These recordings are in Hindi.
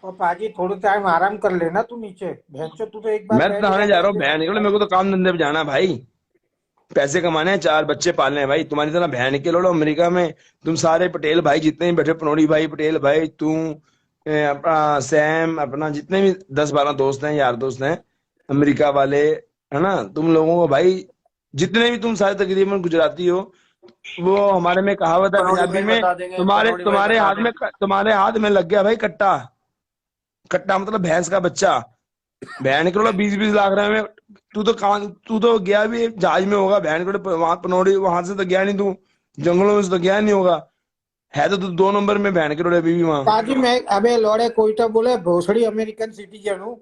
और पाजी थोड़े टाइम आराम कर लेना तू नीचे। भैंसो तू तो एक बार मैं तो बैठ नहाने गया जा रहा हूँ, नीचे। बहन निकलो, मेरे को तो काम धंधे पे जाना है भाई। पैसे कमाने हैं, 4 बच्चे पालने हैं भाई। तुम्हारी तरह बहन के लोड़ो अमेरिका में। तुम सारे पटेल भाई जितने भी बैठे, पनौड़ी भाई, पटेल भाई, तू, अपना सैम, अपना जितने भी 10-12 दोस्त हैं, यार दोस्त हैं अमेरिका वाले, है ना, तुम लोगों को भाई, जितने भी तुम सारे तकरीबन गुजराती हो, वो हमारे में कहावत है पनौड़ी पंजाबी भाई में, बता देंगे, तुम्हारे पनौड़ी भाई तुम्हारे बता हाथ में, देंगे। तुम्हारे हाथ में लग गया भाई कट्टा। कट्टा मतलब भैंस का बच्चा। बहन करोड़ 20-20 लाख रहे में। तू तो गया भी जहाज में होगा, बहन करोड़ वहां पनौड़ी, वहां से तो गया नहीं तू, जंगलों में से तो गया नहीं होगा। है तो तू 2 नंबर में बहन करोड़ अभी भी वहां। पाजी मैं अबे लौड़े कोई तो बोले भोसड़ी अमेरिकन सिटीजन हूँ।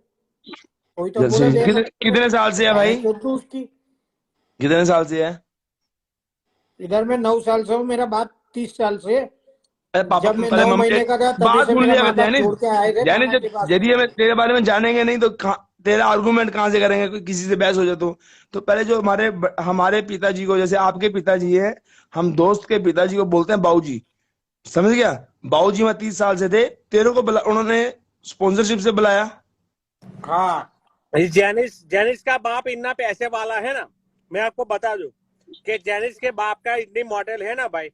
कोई तो बोले जैसे देख कितने साल से है भाई? भैंसो तू उसकी। कितने साल से है? इधर में 9 साल से हूँ, मेरा बाप 30 साल से। अरे पापा जब मैं पहले 9 महीने का था तभी बात से सुन मेरा लिया माँ बाप जैनिस। छोड़ के आए थे जैनिस नाना के पास में। यदि हमें तेरे बारे में जानेंगे नहीं तो तेरा आर्गूमेंट कहाँ से करेंगे, कोई किसी से बहस हो जाए तो पहले जो हमारे पिताजी को, जैसे आपके पिताजी है, हम दोस्त के पिताजी को बोलते हैं बाऊजी। समझ गया? बाऊजी में 30 साल से थे, तेरे को उन्होंने स्पॉन्सरशिप से बुलाया। हाँ जेनिस जेनिस का बाप इतना पैसे वाला है ना, मैं आपको बता दूं कि जेनिस के बाप का इतनी मॉडल है ना भाई।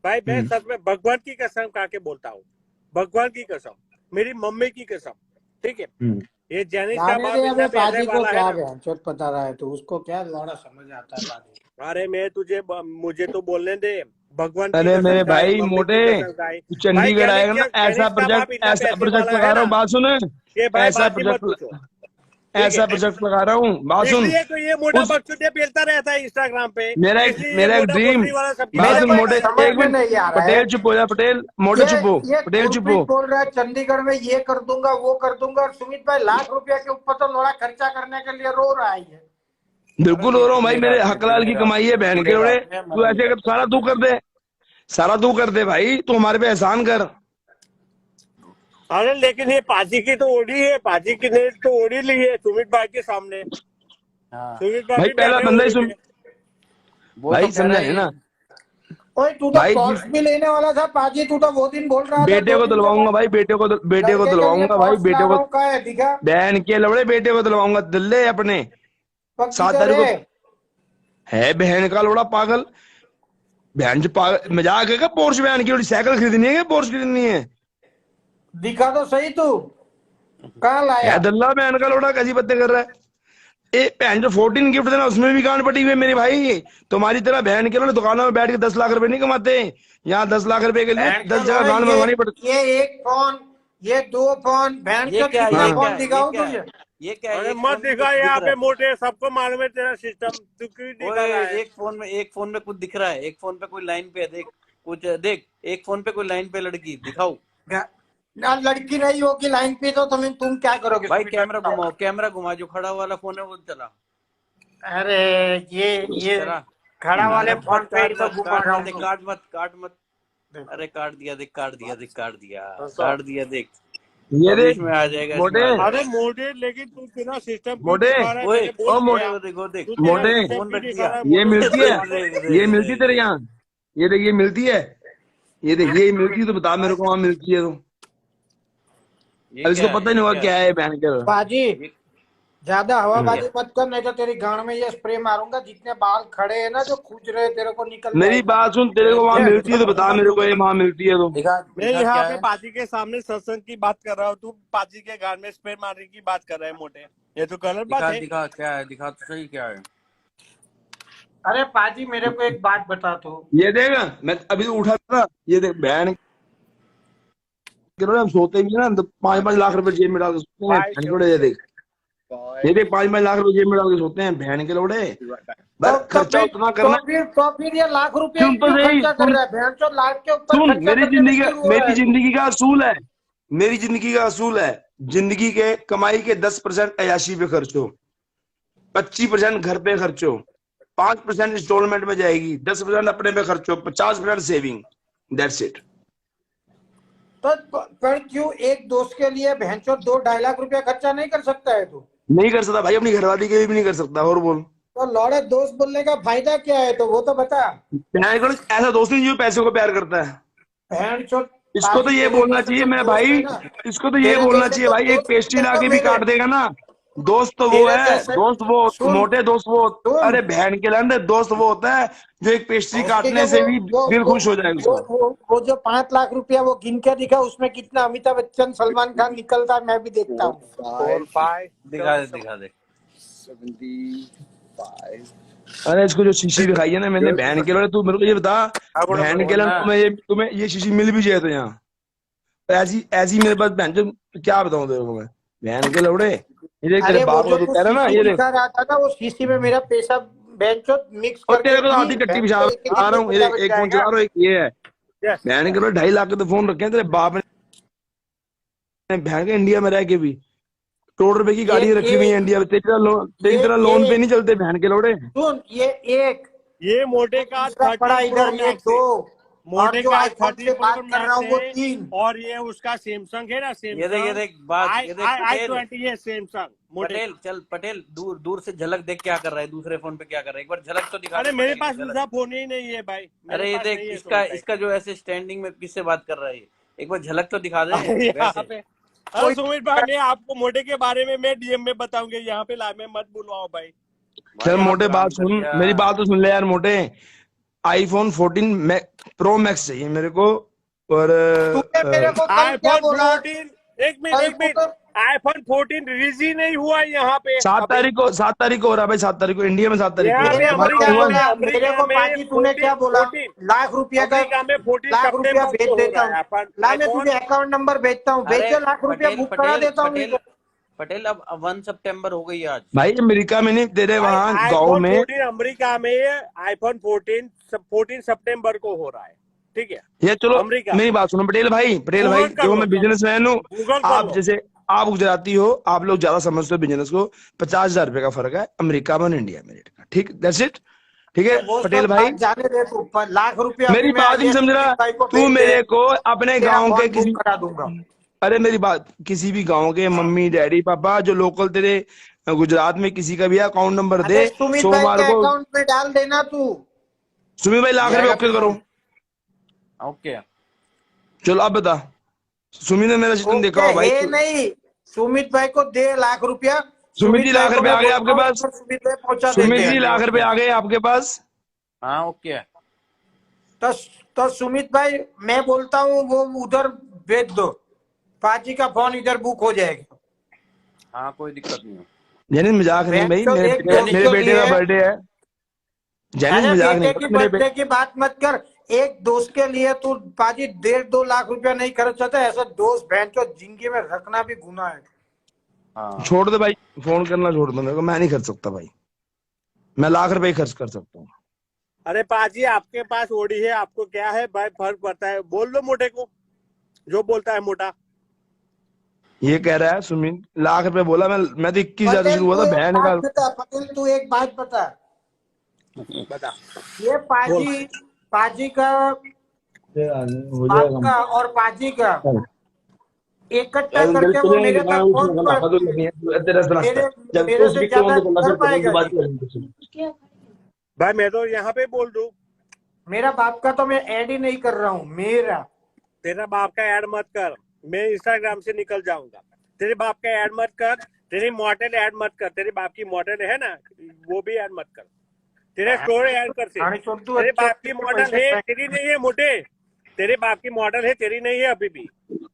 भाई मैं सच में भगवान की कसम खा के बोलता हूँ, भगवान की कसम, मेरी मम्मी की कसम, ठीक है। ये जेनिस का जाने बाप दे इतना अबे। पैसे पाजी को वाला है क्या ना। भैंसो पता रहा है तो उसको क्या लौड़ा समझ आता है पाजी। अरे मैं मुझे तो बोलने दे, भगवान की अरे कसम मेरे खाए, भाई मम्मी मोटे, की कसम खाए। तू भाई चंडीगढ़ आएगा ना, जेनिस का बाप इतना ऐसा पैसे प्रोजेक्ट वाला लगा है रहा ना हूँ, बात सुन। कि भाई ऐसा बात ही मत प्रोजेक्ट पूछो, ठीक ऐसा है। प्रोजेक्ट लगा रहा हूँ, बात सुन। इसलिए तो ये मोटा उस बकचोदिया पेलता रहता है इंस्टाग्राम पे, इसलिए ये मेरा एक मोटा ड्रीम। बकरी वाला सबकी बात मेरे वीडियो सुन को एक मोटे, देखता समझ रहता है। एक में मिनट। नहीं आ रहा है। पटेल चुप हो जा, पटेल मोटे चुप हो, ये पटेल चुप हो। गुरप्रीत बोल रहा है चंडीगढ़ में ये कर दूंगा वो कर दूंगा, और सुमित भाई लाख रुपया के ऊपर तो लौड़ा खर्चा करने के लिए रो रहा है ये। बिल्कुल हो रहा हूँ भाई, मेरे हकलाल की कमाई है बहन के लोड़े। मिलेगा। तू ऐसे कर, सारा तू कर दे, सारा तू कर दे भाई, तू हमारे पे एहसान कर। अरे लेकिन ये पाजी की तो ओढ़ी है, पाजी की ने तो ओढ़ी ली है सुमित भाई के सामने। हाँ सुमित भाई भाई भी पहला पैसे बंदा ही ओढ़ी सुन, थे। वो तो भाई कह रहा समझा है है ना ओए तू तो भाई। पॉर्स भी लेने वाला था पाजी, तू तो वो दिन बोल रहा था बेटे 2 को दिन के दिलवाऊंगा बाद भाई, बेटे को लड़के के लिए दिलवाऊंगा भाई, पॉर्स ला रहा हूँ। कहा है दिखा बहन के लवड़े बेटे को दिलवाऊंगा, दिल्ले अपने पक्की 7 तारीख करे। को। है बहन का लोड़ा पागल, बहन जो पागल, मजाक है क्या? पोर्श बहन की साइकिल खरीदनी है क्या? पोर्श खरीदनी है? दिखा तो सही तू कहाँ लाया। है दल्ला बहन का लोड़ा, कैसी बातें कर रहा है? ए बहन जो 14 गिफ्ट देना उसमें भी गांड पटी हुई है मेरे भाई। तुम्हारी तरह बहन के लोड़े दुकानों में बैठ के 10 लाख रुपए नहीं कमाते। यहाँ 10 लाख रुपए के लिए बहन 10 के जगह लोड़े गांड मनवानी पड़ती। ये एक फोन, ये 2 फोन, बहन ये चो क्या कितना ये क्या फोन ये दिखाऊं क्या तुझे। ये क्या अरे एक मत फोन में दिखा कुछ दिख यहाँ रहा पे है। मोटे, सबको मालूम है तेरा सिस्टम, तू क्यों दिखा ओए रहा है। एक फोन में कुछ दिख रहा है, एक फोन पे कोई लाइन पे है, देख कुछ देख, एक फोन पे कोई लाइन पे लड़की दिखाओ। ना लड़की नहीं होगी लाइन पे तो तुम क्या करोगे भाई सुमित भाई बताओ। कैमरा घुमा, जो खड़ा वाला फोन है वो चला। अरे ये चला। खड़ा वाले अरे फोन मत पे ही काट तो मत घुमा काट रहा मत हूँ देख, तो। काट मत। देखो अरे काट दिया, देख काट दिया, देख काट दिया, दोस्तों, काट दिया देख। ये अब देख इसमें आ जाएगा, इसमें मोटे, आ अरे जाएगा। मोटे, लेकिन तू तेरा सिस्टम क्यों मोटे, दिखा रहा है, ओए मैंने ओ बोल मोटे, दिया। देखो देख, तू तेरा मोटे, सिस्टम फोन क्यों रख दिखा दिया। रहा है ये मोटे, मिलती मुझे है, बता। ये मिलती है तेरे यहाँ? ये देख, ये मिलती है, ये देख, ये मिलती है तो बता मेरे को, वहां मिलती है तो। ये अब इसको क्या पता है, नहीं ये होगा क्या क्या है, है बहन के। बाजी ये ज्यादा ये क्या हवाबाजी है? मत कर, नहीं तो तेरी गांड में ये स्प्रे मारूंगा। जितने बाल खड़े हैं ना जो खूंच रहे हैं, तेरे को निकल मेरी जाएगा। बात सुन, तेरे को वहां देख मिलती है तो बता मेरे को, ये वहां मिलती है तो। दिखा मैं दिखा यहाँ क्या पे है। पाजी के सामने सत्संग की बात कर रहा हूँ, तू पाजी के गान में स्प्रे मारने की बात कर रहा है मोटे, ये तो गलत बात दिखा है। दिखा क्या है, दिखा तो सही क्या है। अरे पाजी मेरे को एक बात बता तो। ये देख, मैं अभी तो उठा था, ये देख बहन के लोड़े, हम सोते भी ना तो 5-5 लाख रुपए जेब में डाल के सोते हैं भाई बहन के लोड़े। ये देख 5-5 लाख रुपए जेब में डाल के सोते हैं बहन के लोड़े। बस खर्चा उतना करना है। तो फिर ये लाख रुपया सुन तो क्यों सही, खर्चा कर सुन, रहा है। भैंस चो लाख के ऊपर सुन, खर्चा करने में क्यों रो रहा मेरी है तू। जिंदगी का असूल है, मेरी जिंदगी का असूल है, जिंदगी के कमाई के 10% अयाशी पे खर्च हो, 25% घर पे खर्च हो, 5% इंस्टॉलमेंट में जाएगी, 10% अपने पे खर्च हो, 50% सेविंग, दैट्स इट। तो पर क्यों एक दोस्त के लिए भैंस चो 2-2.5 लाख रुपया खर्चा नहीं कर सकता है तू। नहीं कर सकता भाई, अपनी घरवाली के लिए भी नहीं कर सकता। और बोल, तो लौड़े दोस्त बोलने का फायदा क्या है, तो वो तो बता। ऐसा दोस्त नहीं जो पैसे को प्यार करता है। भैंस चो इसको तो पाजी ये तेरे बोलना जैसे चाहिए तो मैं दोस्त भाई, है ना, इसको तो ये तेरे बोलना जैसे चाहिए तो भाई, एक दोस्त पेस्ट्री है ना लाके भी मेरे, काट देगा ना। दोस्त तो वो तेरे है, जैसे। दोस्त वो सुन मोटे दोस्त वो, सुन, अरे बहन के लंदे, दोस्त वो होता है जो एक पेस्ट्री उसके क्या काटने से भी वो दिल वो खुश हो जाएगा उसका। वो जो 5 लाख रुपया वो गिन के दिखा, उसमें कितना अमिताभ बच्चन सलमान खान निकलता है मैं भी देखता हूँ। 4 5 दिखा दे। 75. अरे इसको जो शीशी दिखाई है ना मैंने, Good. बहन के लड़े, तू मेरे को ये बता, हाँ बोलो बहन बोलो के लड़ बोलना। तुम्हें ये शीशी मिल भी जाए तो यहाँ, ऐसी ऐसी मेरे पास बहन जो, क्या बताऊं तेरे को मैं, बहन के लौड़े, ये देख तेरे अरे वो बाप का जो जो तू कह रहा है ना, शीशी ये देख, दिखा रहा था ना, वो शीशी में मेरा पैसा बेंचो मिक्स और करके तेरे को तो पी, आधी कट्टी बेंचो पिछा एक आ दिन रहा में हूँ, ये बुढ़ा देख, बन एक फोन जाएगा। चला रहा हूँ, एक ये है, यस बहन के लड़े 2.5 लाख के तो फोन रखे हैं तेरे बाप ने, बहन के इंडिया में रह के भी करोड़ रुपए की ये गाड़ी रखी हुई है एक इंडिया में, तेरी तरह ये लोन पे एक नहीं चलते बहन के लौड़े। सुन, ये एक, ये मोटे और का दूसरा पड़ा 13 प्रो इधर ये मैक्स है। 2, और मोटे जो का आईफोन 13 से प्रो बात कर रहा मैक्स हूँ वो है 3। और ये उसका सैमसंग है ना, ये सैमसंग देख बात, आई ये देख आई आई पटेल। 20 है सैमसंग मोटे पटेल का। चल, पटेल दूर दूर से झलक देख क्या कर रहा है, दूसरे फोन पे क्या कर रहा है, एक बार झलक तो दिखा दे अरे मेरे पटेल की पास झलक। दूसरा फोन ही नहीं है भाई, मेरे अरे ये पास देख नहीं है इसका सुमित भाई। इसका जो ऐसे स्टैंडिंग में किससे बात कर रहा है ये, एक बार झलक तो दिखा दे अरे यहाँ वैसे। पे, अरे सुमित भाई मैं आपको मोटे के बारे में मैं डीएम में बताऊंगा, यहाँ पे ला में मत बुलवाओ भाई। चल भाई मोटे बात हराम कर सुन, दिया। मेरी बात तो सुन ले यार मोटे, आईफोन 14 प्रो मैक्स चाहिए मेरे को, और तूने मेरे को कल क्या आईफोन बोला? 14, एक मिनट कल एक तू मिनट, तो आईफोन 14 रिलीज ही नहीं हुआ यहाँ पे सात अभी। तारीख को 7 तारीख को हो रहा है भाई, 7 तारीख को इंडिया में, 7 तारीख को हो यहाँ रहा पे है, मेरे को तुम्हारे क्या वहाँ हुआ है? बोला, मेरे अमेरिका को में पाजी तूने 14 क्या बोला? 14 लाख रुपया का, अमेरिका में 14 लाख रुपया सितंबर भेज को हो देता रहा हूँ। है अपन ला मैं आईफोन। तुझे अकाउंट नंबर भेजता हूँ, भेज अरे दे, लाख रुपया पटेल बुक करा पटेल देता हूँ पटेल इधर। पटेल अब 1 सितंबर हो गई आज। भाई अमेरिका में नहीं, तेरे भाई वहाँ गाँव आईफोन में, 14 अमेरिका में, आईफोन 14 सितंबर को हो रहा है, ठीक है, ये चलो अमेरिका मेरी में। बात सुनो पटेल भाई, पटेल भाई गूगल कर देखो लो मैं सब, बिजनेसमैन हूँ, गूगल कर आप लो। जैसे, आप गुजराती हो, आप लोग ज्यादा समझते हो बिजनेस को, 50,000 रुपए का फर्क है अमेरिका में और इंडिया में रेट का, ठीक, दैट्स इट, ठीक है तो वो पटेल सब भाई, बात जाने दे तू, पर लाख रुपया अभी मेरी मैं बात नहीं ये समझ सुमित रहा, भाई को तू भेज दे, मेरे को अपने तेरा गांव के फोन किसी, बुक करा दूंगा। अरे मेरी बात, किसी भी गांव के मम्मी डैडी पापा जो लोकल तेरे गुजरात में किसी का भी अकाउंट नंबर दे, अरे सुमित भाई सोमवार के को, अकाउंट में डाल देना तू, सुमित भाई लाख रुपए जाएगा ओके करो, ओके चलो अब बता, सुमित ने मेरा सिस्टम देखा ओके हो भाई, है नहीं, सुमित भाई को दे लाख रुपया। सुमित जी सुमित भाई लाख को रुपए मैं आ गए बोलता आपके हूँ, पास, इधर सुमित भाई पहुंचा सुमित देते हैं। जी लाख रुपए आ गए आपके पास, हाँ ओके। तो तो सुमित भाई मैं बोलता हूँ वो उधर भेज दो, पाजी का फोन इधर बुक हो जाएगा। हाँ कोई दिक्कत नहीं है। जैनिस मजाक नहीं भाई, बहनचोद एक दोस्त मेरे के बेटे का लिए, बर्थडे है, जैनिस अरे मजाक नहीं बेटे कर की रहा, मेरे बर्थडे की बात मत कर, एक दोस्त के लिए तू पाजी 1.5-2 लाख रुपया नहीं खर्च होता, ऐसा दोस्त बहनचोद जिंदगी में रखना भी गुनाह है। हाँ छोड़ दे भाई, फोन करना छोड़ दो मेरे को, मैं नहीं कर सकता भाई, मैं लाख रुपए ही खर्च कर सकता हूँ। अरे पाजी आपके पास ओडी है, आपको क्या है भाई, फर्क पड़ता है, बोल दो मोटे को, जो बोलता है मोटा। ये कह रहा है सुमित लाख रुपए बोला, मैं तो 21,000 से पटेल शुरू हुआ तू था एक बहन का। बात बता, पटेल तू एक बात बता, बता ये बोल। पाजी का हो बाप जाएगा, का और पाजी का इकट्ठा यार करके वो चले मेरे मैं तक उसमें फोन गला पर खा तो नहीं है तेरा रास्ता, मेरे जब मेरे तो से स्पीकर ज्यादा ऑन करना, कर फिर पता पाएगा बात जी। करेंगे। भाई मैं तो यहाँ पे बोल दूं, मेरा बाप का तो मैं ऐड ही नहीं कर रहा हूँ, मेरा तेरा बाप का ऐड मत कर, मैं इंस्टाग्राम से निकल जाऊंगा। तेरे बाप का ऐड मत कर, तेरी मॉडल ऐड मत कर, तेरे बाप की मॉडल है ना, वो भी ऐड मत कर, तेरे स्टोरी ऐड कर से। आणि सोनू तेरे अच्छे बाप की मॉडल पैसे है, कमाए। तेरी नहीं है मोटे, तेरे बाप की मॉडल है, तेरी नहीं है अभी भी,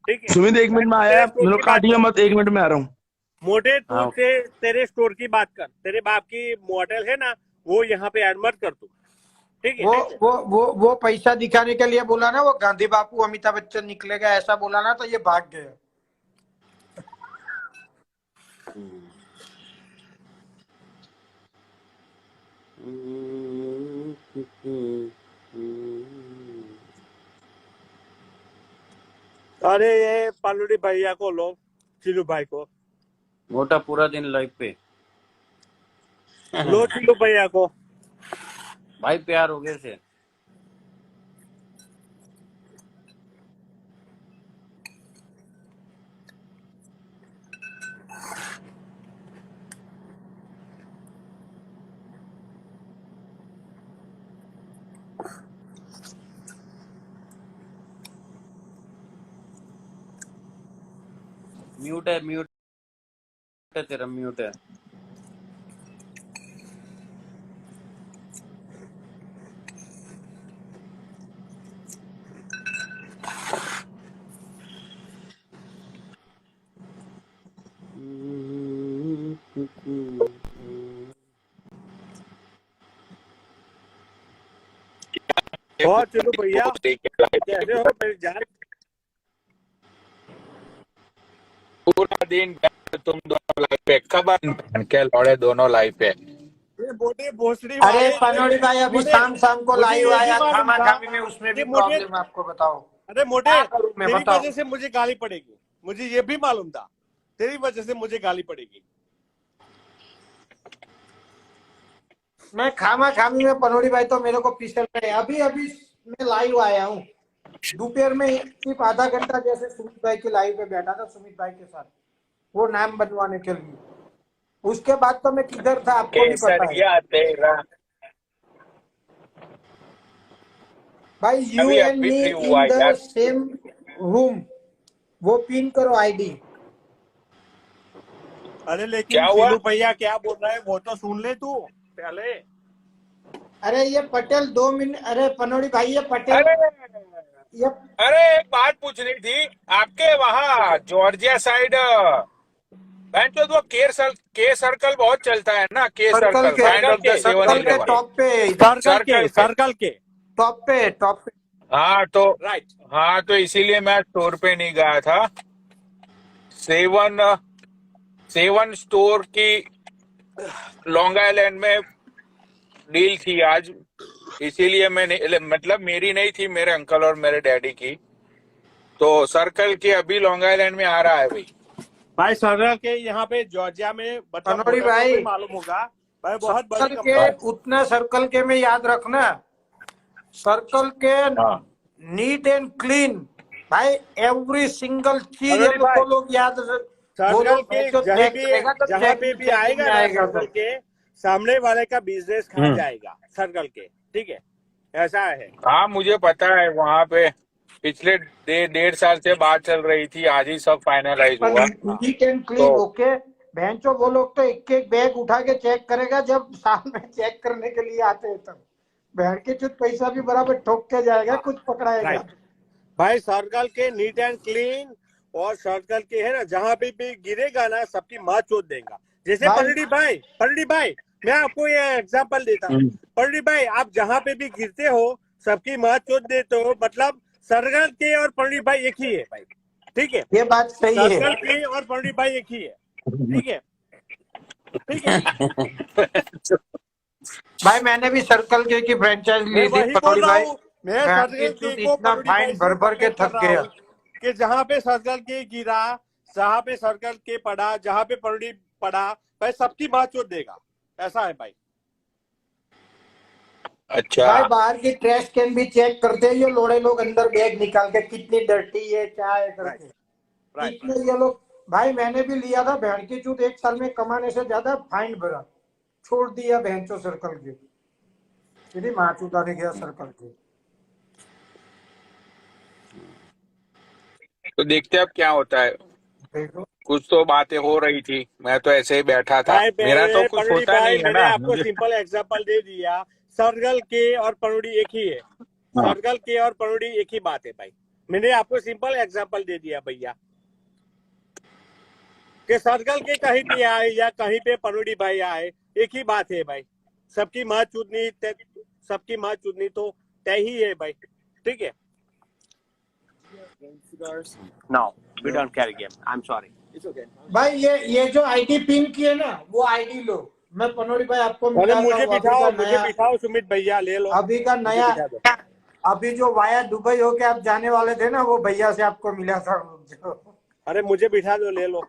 ठीक है। सुमित 1 मिनट में आया, तेरे स्टोर मेरे की को बात काटियो कर मत, 1 मिनट में आ रहा हूँ। मोटे, तू हाँ से तेरे स्टोर की बात कर, तेरे बाप की मॉडल है ना, वो यहाँ पे ऐड मत कर तू, ठीक है। वो पैसा दिखाने के लिए बोला ना, वो गांधी बापू अमिताभ बच्चन निकलेगा ऐसा बोला ना, तो ये भाग गया। अरे ये पालूडी भैया को लो, चिलू भाई को मोटा पूरा दिन लाइव पे। लो, चिलू भैया को। भाई प्यार हो गए से। म्यूट है तेरा, म्यूट है। और चलो भैया, कैसे हो मेरी जान? पूरा दिन तुम दोनों लाइफ पे खबर के लौड़े दोनों लाइफ पे। ये मोटे भोसड़ी अरे वाले पनोड़ी भाई अभी मोटे, शाम शाम को मुझे लाइव ये भी आया, मालूम खामा था खामी में उसमें भी कि मोटे, प्रॉब्लम, आपको बताओ अरे मोटे, क्या करूं मैं, तेरी बताओ। वजह से मुझे गाली पड़ेगी। मुझे ये भी मालूम था तेरी वजह से मुझे गाली पड़ेगी। मैं खामा खामी में पनोड़ी भाई तो मेरे को पिसल रहे हैं। अभी अभी मैं लाइव आया हूँ दोपहर में, सिर्फ आधा घंटा जैसे सुमित भाई के लाइव पे बैठा था सुमित भाई के साथ, वो नाम बनवाने के लिए। उसके बाद तो मैं किधर था आपको भी पता है केसरिया तेरा भाई। यू अभी एंड अभी मी फ्री हुआ इन द यार। सेम रूम, वो पिन करो आईडी। अरे लेकिन क्या हुआ? सीनू भैया क्या बोल रहा है वो तो सुन ले तू पहले। अरे ये पटेल 2 मिनट, अरे पनोड़ी भाई ये पटेल, अरे ये अरे एक बात पूछनी थी। आपके वहाँ जॉर्जिया साइड वो के सर्कल बहुत चलता है ना। के सर्कल सर्कल के, बैंड ऑफ द सर्कल के 7-Eleven। टॉप पे है इधर, सर्कल पे टॉप पे। हाँ तो राइट। हाँ तो इसीलिए मैं स्टोर पे नहीं गया था। सेवन सेवन स्टोर की लॉन्ग आइलैंड में डील थी आज, इसीलिए मतलब मेरी नहीं थी, मेरे अंकल और मेरे डैडी की। तो सर्कल के अभी लॉन्ग आइलैंड में आ रहा है भाई। भाई सर्कल के यहाँ पे जॉर्जिया में मतलब पनोड़ी मोटे को भाई भी मालूम होगा भाई, बहुत बड़ी सर्कल कंपनी के, है। उतना सर्कल के में याद रखना, सर्कल के हाँ नीट एंड क्लीन भाई, एवरी सिंगल चीज मनोड़ी भाई, वो लोग याद वो सर्कल लोग के जो चेक करेगा तो जहाँ पे भी चेकिंग आएगा में ना आएगा सर्कल तो। के सामने वाले का बिजनेस खा जाएगा सर्कल के, ठीक है, ऐसा है। हाँ मुझे पता है। वहां पे पिछले 1.5 साल से बात चल रही थी, आज ही सब फाइनलाइज पर हुआ। नीट एंड तो क्लीन ओके, भैंचो वो लोग तो एक एक बैग उठा के चेक करेगा, जब साल में चेक करने के लिए आते हैं तब भैंड के चुत पैसा भी बराबर ठोक के जाएगा, कुछ पकड़ाएगा। राइट भाई, सर्कल के नीट एंड क्लीन और सर्कल के है ना, जहाँ पे भी गिरेगा ना सबकी माँ चोट देगा। जैसे भाई पंडित भाई मैं आपको ये एग्जांपल देता हूँ। पंडित भाई आप जहाँ पे भी गिरते हो सबकी माँ चोट देते हो, मतलब सर्कल के और पंडित भाई एक ही है भाई, ठीक है। ये बात सही है सर्कल के और पंडित भाई एक ही है, ठीक है, ठीक है। भाई। मैंने भी सर्कल के की फ्रेंचाइज मैं ली थी वही बोल पनोड़ी रहा भाई, हूँ, मैं भैंड की सर्कल के चुत को इतना पंडित भाई फाइन से भर भर के कंपेयर कर थक रहा गया। हूँ कि जहाँ पे सर्कल के गिरा, जहाँ पे सर्कल के पड़ा, जहाँ पे पंडित पड़ा भाई सबकी बात चोट देगा, ऐसा है भाई। अच्छा भाई बाहर की ट्रैश कैन भी चेक करते हैं ये लोड़े लोग, अंदर बैग निकाल के कितनी डर्टी है क्या है राइट करके, राइट इतने ये लोग। भाई मैंने भी लिया था भैंड की चूत, 1 साल में कमाने से ज्यादा फाइन भरा, छोड़ दिया भैंचो सर्कल के, सीधी माँ चूताने गया सर्कल के। तो देखते हैं अब क्या होता है। देखो कुछ तो बातें हो रही थी, मैं तो ऐसे ही बैठा था। भाई, मेरा तो मैंने कुछ पंडित होता भाई नहीं है मैंने ना आपको मुझे। सिंपल एग्जांपल दे दिया, सर्कल के और पंडित एक ही है, हाँ। सर्कल के और पंडित एक ही बात है भाई। मैंने आपको सिंपल एग्जांपल दे दिया भैया कि सर्कल के कहीं पे आए या कहीं पे पंडित भाई आए एक ही बात है भाई, सबकी माँ चूदनी, सबकी माँ चूदनी तो तय ही है भाई, ठीक है। No, we don't carry game. I'm sorry. It's okay. भाई ये जो आईडी पिन की है ना, वो आईडी लो, मैं पनोड़ी भाई आपको अरे मिलाता हूँ अभी का मुझे नया, बिठाओ सुमित भैया, ले लो, अभी का मुझे नया, बिठा दो। अभी जो वाया दुबई होके आप जाने वाले थे ना, वो भैया से आपको मिला था जो। अरे मुझे बिठा दो, ले लो।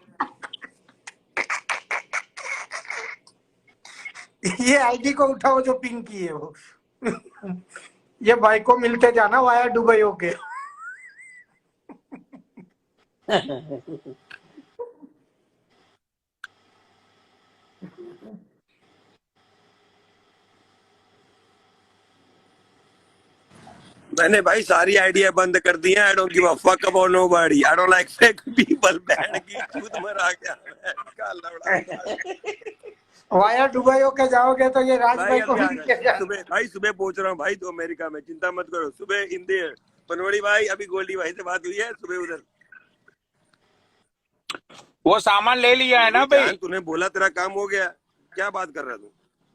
ये आईडी को उठाओ जो पिन की है वो। ये भाई को मिलते जाना वाया दुबई होके। मैंने भाई सारी आइडिया बंद कर दी है। I don't give a fuck about nobody, I don't like fake people. बहन की चूत मरा गया का लवड़ा। वाया दुबई होके जाओगे तो ये राज भाई भाई को अभी भी आ लेके गए, जाना। सुबह भाई सुबह पहुंच रहा हूँ भाई, तो अमेरिका में, चिंता मत करो। सुबह इन देयर पनवाड़ी भाई, अभी गोल्डी भाई से बात हुई है सुबह उधर। वो सामान ले लिया है ना मेरी जान, भाई? तूने बोला तेरा काम हो गया, क्या बात कर रहा तू?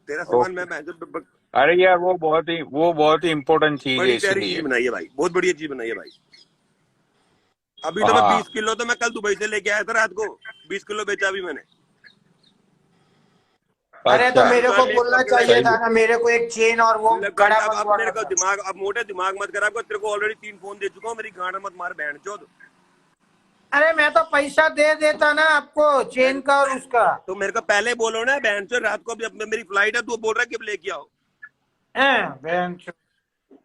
तेरा सामान ओके। मैं अरे यार वो बहुत ही इम्पोर्टेंट चीज है बड़ी प्यारी चीज इसलिए। बनाई है भाई, बहुत बढ़िया चीज बनाई है भाई। अभी तो मैं हाँ 20 किलो तो मैं कल दुबई से लेके आया था रात को, 20 किलो बेचा अभी मैंने। अरे तो अच्छा मेरे को बोलना चाहिए सही था है। ना, मेरे को एक चेन और वो कड़ा अब मेरे बनवाना को था। दिमाग, अब मोटे दिमाग मत कर, तेरे को ऑलरेडी 3 फोन दे चुका हूँ, मेरी गांड मत मार बहन चोद। अरे मैं तो पैसा दे देता ना आपको, चेन का और उसका। तो मेरे को पहले बोलो ना बहन चोद, रात को अभी मेरी फ्लाइट है, तू बोल रहा है कि अब लेके आओ। बहन चो-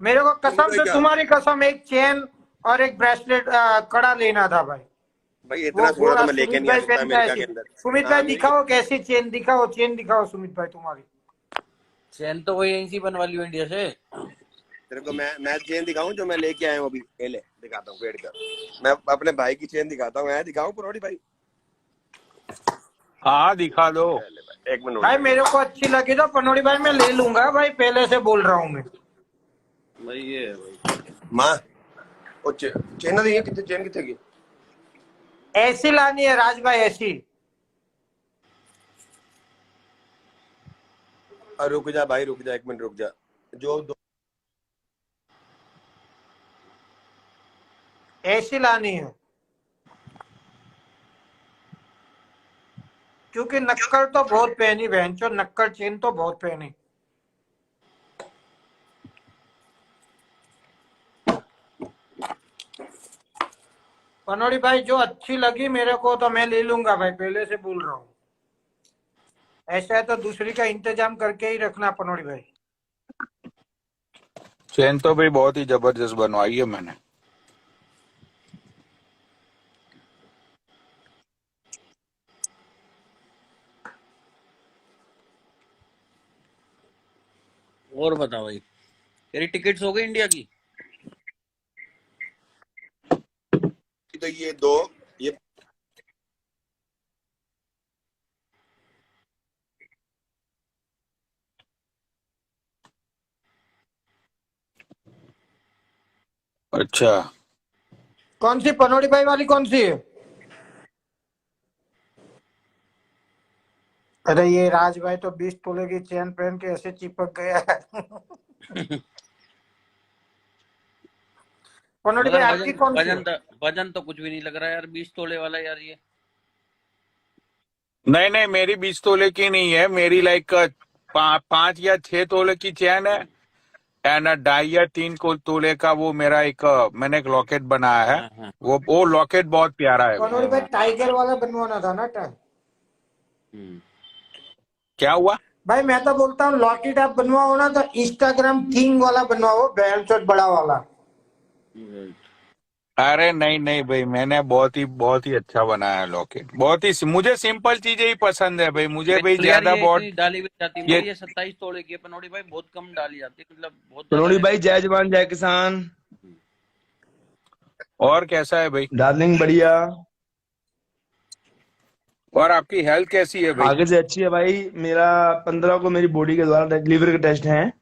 मेरे को सुमित कसम भाई से, क्या तुम्हारी कसम, एक चेन और एक ब्रेसलेट कड़ा लेना था भाई। भाई, वो इतना सोना तो पूरा मैं लेके सुमित नहीं आ भाई सकता पहनता है अमेरिका के ऐसी। अंदर। सुमित हाँ भाई मेरी, दिखाओ कैसी चेन, दिखाओ चेन, दिखाओ सुमित भाई तुम्हारी। चैन तो वही यहीं से बनवा ली इंडिया से। तेरे को मैं चेन दिखाऊं जो मैं लेके आया हूँ अभी, ले दिखाता हूँ, वेट कर। मैं अपने भाई की चेन दिखाता हूँ, मैं दिखाऊं परोड़ी भाई? हाँ दिखा दो। ले भाई, 1 मिनट भाई हो मेरे को अच्छी लगी तो पनोड़ी भाई मैं ले लूंगा भाई, पहले से बोल रहा हूँ मैं। भाई ये है भाई। माँ, वो चेन दी है, कितने चेन कितने की? ऐसी लानी है राज भाई, ऐसी। रुक जा भाई, रुक जा 1 मिनट, रुक जा। जो ऐसी लानी है, क्योंकि नक्कड़ तो बहुत पहनी बहन चो, नक्कड़ चेन तो बहुत पहनी। पनोड़ी भाई जो अच्छी लगी मेरे को तो मैं ले लूंगा भाई, पहले से बोल रहा हूँ। ऐसा है तो दूसरी का इंतजाम करके ही रखना पनोड़ी भाई। चेन तो भाई बहुत ही जबरदस्त बनवाई है मैंने। और बताओ भाई, तेरी टिकट्स हो गई इंडिया की? तो ये दो, ये अच्छा कौन सी पनोड़ी भाई वाली, कौन सी है? अरे ये राज भाई तो 20 तोले की चेन पहन के ऐसे चिपक गया है। पनोड़ी भाई मगर आपकी कौन सी है? वजन तो कुछ भी नहीं लग रहा यार, 20 तोले वाला यार ये। नहीं नहीं, मेरी 20 तोले की नहीं है, मेरी लाइक 5 या 6 तोले की चैन है। एंड 2.5 या 3 तोले का वो मेरा मैंने एक लॉकेट बनाया है। हाँ हाँ। वो लॉकेट बहुत प्यारा है भाई। पनोड़ी भाई टाइगर वाला बनवाना था ना टाइगर। क्या हुआ? भाई मैं तो बोलता हूँ लॉकेट आप बनवाओ ना तो इंस्टाग्राम किंग वाला बनवाओ, बैल चोट बड़ा वाला। अरे नहीं नहीं भाई, मैंने बहुत ही अच्छा बनाया है लॉकेट। बहुत ही मुझे सिंपल चीजें ही पसंद है भाई, मुझे भाई यार ज्यादा ये बहुत इतनी डाली भी जाती है, ये। मगर ये 27 तोले की है पनोड़ी भाई, बहुत कम डाली जाती है, मतलब बहुत ज्यादा पनोड़ी है। भाई जय जवान जय किसान। और कैसा है भाई? डार्लिंग बढ़िया। और आपकी हेल्थ कैसी है भाई? आगे से अच्छी है भाई। मेरा 15 को मेरी बॉडी के द्वारा लीवर के टेस्ट हैं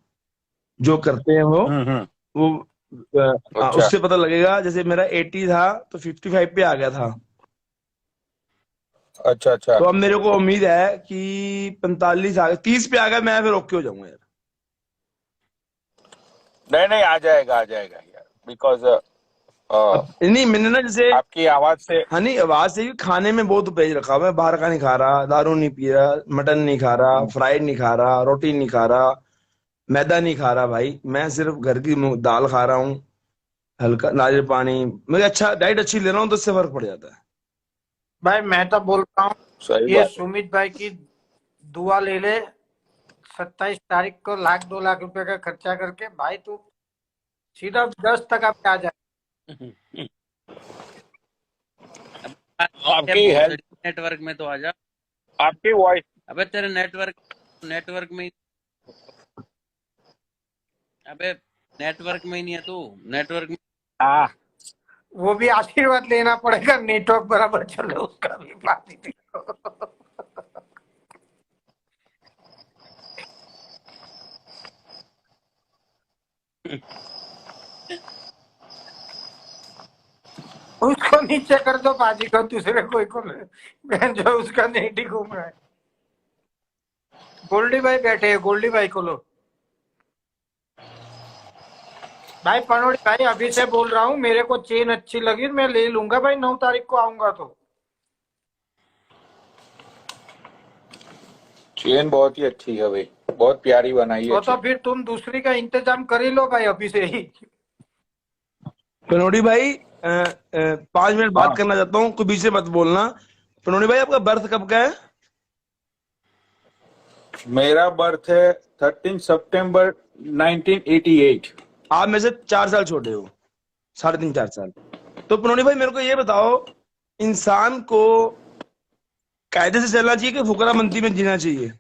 जो करते हैं हम्म। वो अच्छा उससे पता लगेगा। जैसे मेरा 80 था तो 55 पे आ गया था, अच्छा अच्छा। तो अब मेरे को उम्मीद है कि 45 आ गया, 30 पे आ गया मैं फिर ओके हो जाऊंगा यार। नहीं नहीं, आ जाएगा यार, बिकॉज अब नहीं, मैंने ना जैसे, आपकी आवाज से। हाँ नहीं, आवाज से भी खाने में बहुत परहेज रखा हुआ है। बाहर का नहीं खा रहा, दारू नहीं पी रहा, मटन नहीं खा रहा, फ्राइड नहीं खा रहा, रोटी नहीं खा रहा, मैदा नहीं खा रहा भाई। मैं सिर्फ घर की दाल खा रहा हूँ, हल्का नारियल पानी। मैं अच्छा डाइट अच्छी ले रहा हूँ तो इससे फर्क पड़ जाता है। भाई मैं तो बोलता हूँ सही ये बात। सुमित भाई की दुआ ले ले, 27 तारीख को 1,00,000-2,00,000 रुपए का खर्चा करके भाई तू सीधा 10 तक आप आ जाए। आपकी हेल्थ, नेटवर्क में तो आ जा। आपकी वॉइस। अबे तेरे नेटवर्क में अबे नेटवर्क में ही नहीं है तू, नेटवर्क में। हाँ वो भी आशीर्वाद लेना पड़ेगा, नेटवर्क बराबर चले उसका भी बात ही उसको नीचे कर दो बाजी को, दूसरे कोई को बहन जो उसका नेट ही घूम रहा है। गोल्डी भाई बैठे हैं, गोल्डी भाई को लो। भाई पनोड़ी भाई अभी से बोल रहा हूँ, मेरे को चेन अच्छी लगी मैं ले लूंगा भाई, 9 तारीख को आऊंगा तो। चेन बहुत ही अच्छी है भाई, बहुत प्यारी बनाई है तो फिर तुम दूसरी का इंतजाम कर ही लो भाई अभी से ही। पनोड़ी भाई 5 मिनट बात करना चाहता हूँ, कोई बीच से मत बोलना। पनोड़ी भाई आपका बर्थ कब का है? मेरा बर्थ है 13 सितंबर 1988। आप में से 4 साल छोटे हो, 3.5 4 साल। तो पनोड़ी भाई मेरे को ये बताओ, इंसान को कायदे से चलना चाहिए कि फुकरामंदी में जीना चाहिए?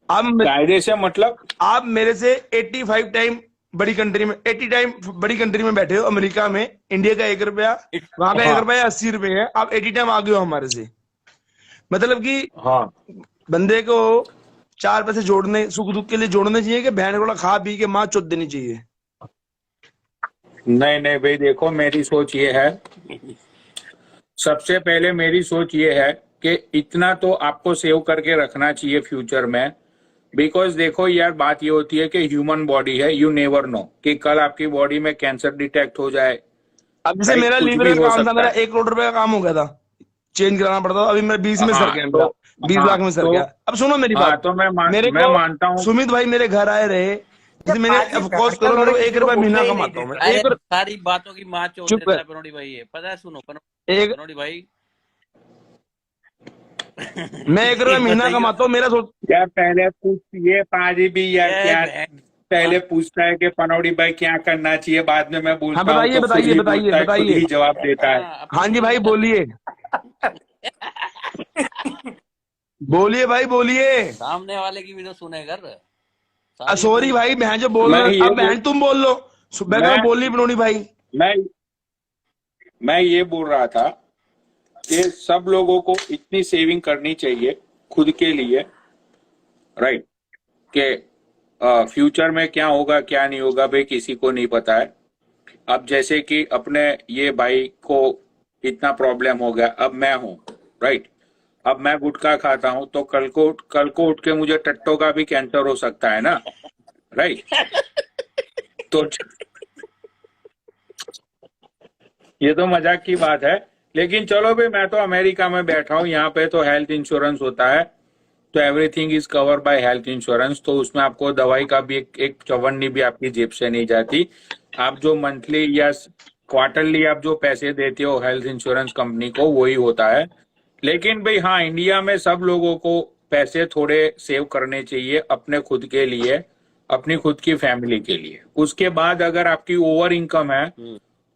कायदे से मतलब? आप मेरे से 85 टाइम बड़ी कंट्री में, 80 टाइम बड़ी कंट्री में बैठे हो, अमेरिका में। इंडिया का 1 रुपया, वहां का 1 रुपया 80 रुपए है। आप 80 टाइम आ गए हो हमारे से। मतलब कि हाँ, बंदे को 4 पैसे जोड़ने, सुख दुख के लिए जोड़ने चाहिए कि बहन को खा पी के माँ चोद देनी चाहिए? नहीं नहीं भाई, देखो मेरी सोच ये है, सबसे पहले मेरी सोच ये है कि इतना तो आपको सेव करके रखना चाहिए फ्यूचर में। बिकॉज देखो यार, बात ये होती है कि ह्यूमन बॉडी है, यू नेवर नो कि कल आपकी बॉडी में कैंसर डिटेक्ट हो जाए। अब जैसे भाई, मेरा कुछ लीवर भी का हो काम था, सकता मेरा है। 1 करोड़ रुपए का काम हो गया था, चेंज कराना पड़ता था। अभी मेरा 20 में सर गया, मेरा 20 लाख में सर गया। अब सुनो मेरी बात, तो मैं मेरे मैं को मानता हूँ। सुमित भाई मेरे घर आए रहे, जैसे मैंने ऑफकोर्स करो, मेरे को 1 रुपया महीना कमाता हूँ मैं। अरे 1 सारी बातों की माँ चोद चुप देता कर। है पनोड़ी भाई, ये पता है? सुनो एक पनोड़ी भाई, मैं 1 रुपया महीना कमाता हूँ, मेरा सोच। यार पहले पूछिए पाजी भी यार, ये क्या बहन- पहले पूछता है कि पनौड़ी भाई क्या करना चाहिए, बाद में मैं बोलता हाँ, बताइए, हूँ तो खुद बताइए, ही बताइए, बोलता है, खुद बताइए। ही जवाब देता है। अपनी हाँ जी भाई, बोलिए बोलिए भाई, बोलिए। सामने वाले की भी तो सुने कर। सॉरी भाई, बहन जो बोल मैं रहा है, ये अब बहन तुम बोल लो। मैं बोल रही पनोड़ी भाई। मैं मैं ये बोल रहा था कि सब लोगों को इतनी सेविंग करनी चाहिए खुद के लिए, राइट? कि फ्यूचर में क्या होगा क्या नहीं होगा भाई किसी को नहीं पता है। अब जैसे कि अपने ये भाई को इतना प्रॉब्लम हो गया, अब मैं हूं, राइट? अब मैं गुटखा खाता हूं तो कल को उठ के मुझे टट्टों का भी कैंसर हो सकता है ना, राइट? तो ये तो मजाक की बात है, लेकिन चलो भाई, मैं तो अमेरिका में बैठा हूँ, यहाँ पे तो हेल्थ इंश्योरेंस होता है, तो everything is cover by health insurance. तो उसमें आपको दवाई का भी एक चवन्नी भी आपकी जेब से नहीं जाती। आप जो मंथली या क्वार्टरली आप जो पैसे देते हो हेल्थ इंश्योरेंस कंपनी को, वही होता है। लेकिन भाई हाँ, इंडिया में सब लोगों को पैसे थोड़े सेव करने चाहिए अपने खुद के लिए, अपनी खुद की फैमिली के लिए। उसके बाद अगर आपकी ओवर इनकम है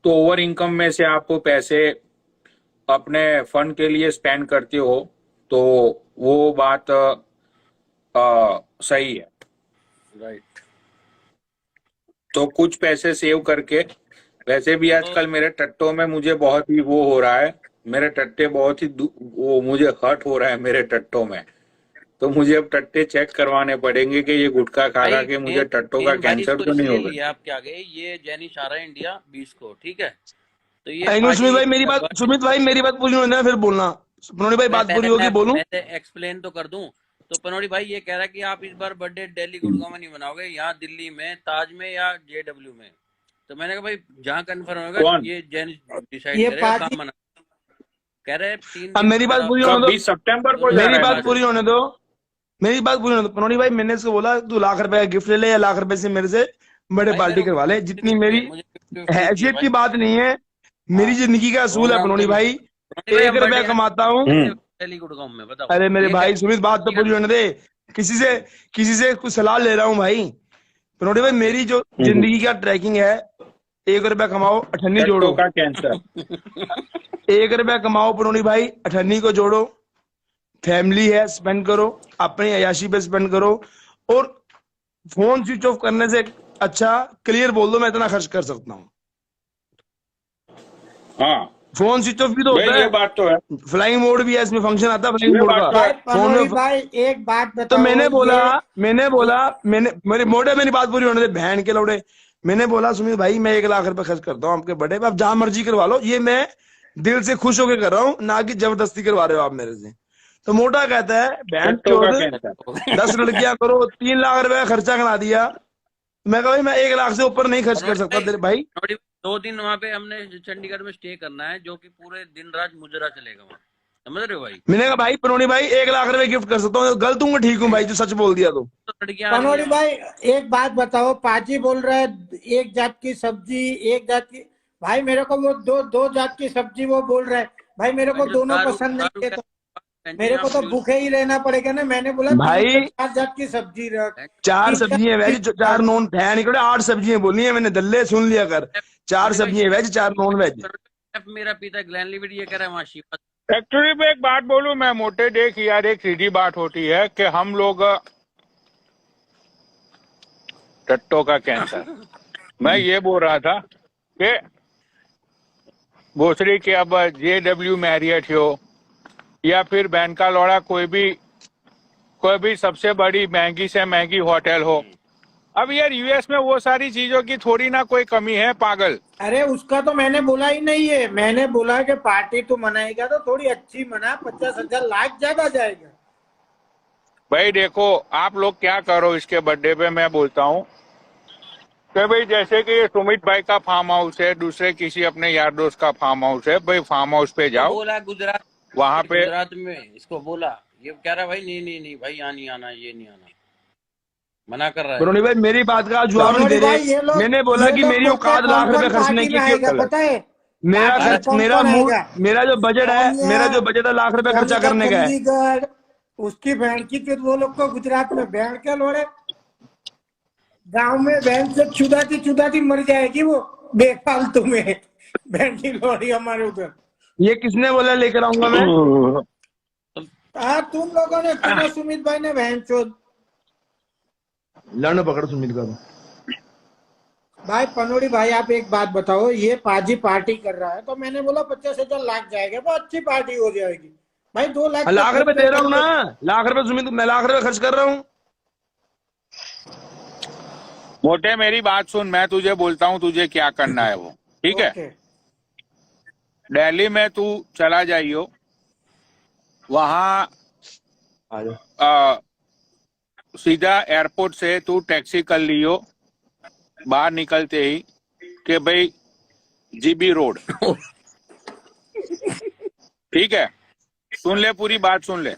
तो ओवर इनकम में से आप पैसे अपने फंड के लिए स्पेंड करते हो, तो वो बात सही है, राइट? तो कुछ पैसे सेव करके, वैसे भी आजकल मेरे टट्टों में मुझे बहुत ही वो हो रहा है, मेरे टट्टे बहुत ही वो मुझे हर्ट हो रहा है मेरे टट्टों में। तो मुझे अब टट्टे चेक करवाने पड़ेंगे कि ये गुटखा खा खा के मुझे टट्टों का कैंसर तो नहीं होगा। ये आप क्या गए, ये जैनिश आ रहा है इंडिया 20 को, ठीक है? तो ये सुमित भाई मेरी बात, सुमित भाई मेरी बात पूरी होने फिर बोलना। पनोड़ी भाई बात पूरी होगी, बोलूं? मैं एक्सप्लेन तो कर दूं। तो पनोड़ी भाई ये कह रहा है कि आप इस बार बर्थडे दिल्ली गुड़गांव में नहीं मनाओगे, यहाँ दिल्ली में ताज में या JW में। तो मैंने कहा भाई जहाँ कन्फर्म होगा ये जैनिश डिसाइड करेगा कहाँ मना। कह रहे 3 दिन मेरी बात पूरी होने दो, 20 सितंबर को मेरी बात पूरी होने दो, मेरी बात पूरी होने दो। पनोड़ी भाई मैंने इसको बोला तू लाख रुपए का गिफ्ट ले ले या लाख रुपए से मेरे से बर्थडे पार्टी करवा ले, जितनी मेरी हैसियत की बात नहीं है, मेरी जिंदगी का असूल है पनोड़ी भाई। 1 रुपया कमाता हूँ। दिल्ली गुड़गांव में बताओ। अरे मेरे भाई सुमित, बात तो पूरी होने दे। किसी से कुछ सलाह ले रहा हूँ भाई। पनोड़ी भाई मेरी जो जिंदगी का ट्रैकिंग है, 1 रुपया कमाओ, 98 जोड़ो का कैंसर। 1 रुपया कमाओ पनोड़ी भाई, 98 को जोड़ो, फैमिली है स्पेंड करो, अपनी अयाशी पे स्पेंड करो, और फोन स्विच ऑफ करने से अच्छा क्लियर बोल दो मैं इतना खर्च कर सकता हूँ। हाँ फोन स्विच ऑफ भी तो भाई होता ये है, बात तो है, फ्लाइंग मोड भी है, इसमें फंक्शन आता है फ्लाइंग ये मोड बात का तो है। भाई फोन पनोड़ी में। भाई एक बात तो बताओ, मैंने ये बोला मैंने मेरी मोटे मेरी बात पूरी होने दे बहन के लौड़े। मैंने बोला सुमित भाई मैं 1 लाख रुपए खर्च करता हूँ आपके बर्थडे पे, आप जहां मर्जी करवा लो, ये मैं दिल से खुश होकर कर रहा हूँ, ना कि जबरदस्ती करवा रहे हो आप मेरे से। तो मोटा कहता है बहन टट्टो का चौध कैंसर। 10 लड़कियां करो, 3 लाख रुपए का खर्चा करा दिया। मैं कहा भाई मैं 1 लाख से ऊपर नहीं खर्च कर सकता तेरे भाई। पनौड़ी 2 दिन वहाँ पे हमने चंडीगढ़ में स्टे करना है, जो कि पूरे दिन रात मुजरा चलेगा वहाँ, समझ रहे हो भाई? मैंने कहा भाई पनोनी भाई 1 लाख रुपए गिफ्ट कर सकता हूँ, गलत हूँ ठीक हूँ भाई जो सच बोल दिया तो। तो लड़कियां आ रही पनोड़ी है भाई एक बात बताओ, पाजी बोल रहा है एक जात की सब्जी, एक जात की, भाई मेरे को वो दो जात की सब्जी वो बोल रहा है, भाई मेरे को जो दोनों दारू पसंद दारू नहीं है, का तो बहन जी मेरे यहाँ को तो पोल्यूशन भूखे ही रहना पड़ेगा ना। मैंने बोला 3 से भाई 4 जात की सब्जी रख, 4 3 सब्जियां जात वेज, की 4 नॉन, फैन निकले 8 सब्जियां बोलनी है मैंने, दल्ले सुन लिया कर, 4 पनौड़ी भाई सब्जियां वेज 4 नॉन वेज। मेरा पिता ग्लैनलिविड ये कह रहा है वहाँ शिवा। एक्चुअली पे एक बात बोलूं मैं मोटे, देख यार एक सीधी बात होती है कि हम लोग टट्टो का कैंसर, मैं ये बोल रहा था कि भोसरी के अब JW मैरियट हो या फिर बहन का लौड़ा कोई भी सबसे बड़ी महंगी से महंगी होटल हो, अब यार US में वो सारी चीजों की थोड़ी ना कोई कमी है पागल। अरे उसका तो मैंने बोला ही नहीं है, मैंने बोला कि पार्टी तू मनाएगा तो थोड़ी अच्छी मना, 50,000 लाख ज्यादा जाएगा। भाई देखो आप लोग क्या करो इसके बर्थडे पे, मैं बोलता हूँ कि भाई जैसे कि सुमित भाई का फार्म हाउस है, दूसरे किसी अपने यार दोस्त का फार्म हाउस है, भाई फार्म हाउस पे जाओ, बोला गुजरात, वहां पे गुजरात में इसको बोला, ये कह रहा है भाई नहीं भाई यहाँ नहीं आना, ये नहीं आना, मना कर रहा है। पनोनी भाई मेरी बात का जवाब नहीं दे पनोड़ी भाई रहे। मैंने बोला कि मेरी औकात लाख रुपए खर्चने की, क्यों आएगा गलत? पता है? मेरा पार्टी में खर्च, कौन मेरा कौन मूड, आएगा? मेरा जो बजट है, मेरा जो बजट है लाख रुपए खर्चा करने का है। चंडीगढ़, उसकी बहन की फिर वो लोग को गुजरात में बहन के लोड़े, गांव में बहन से चुदाती मर जाएगी वो बेफालतू में, बहन की लोड़ी हमारे उधर। ये किसने बोला लेकर आऊंगा मैं? हाँ तुम लोगों ने, तुम्हें सुमित भाई ने बहन चोद। लड़ने पकड़ सुमित का तो। भाई पनोड़ी भाई आप एक बात बताओ, ये पाजी पार्टी कर रहा है तो मैंने बोला 50,000 लाख जाएगा, वो अच्छी पार्टी हो जाएगी भाई। 2 लाख लाख रुपए दे रहा हूँ ना, लाख रुपए सुमित, मैं लाख रुपए खर्च कर रहा हूँ। मोटे मेरी बात सुन, मैं तुझे बोलता हूँ तुझे क्या करना है वो, ठीक है? ओके। दिल्ली में तू चला जाइयो, वहां सीधा एयरपोर्ट से तू टैक्सी कर लियो, बाहर निकलते ही कि भाई GB रोड, ठीक है? सुन ले पूरी बात सुन ले।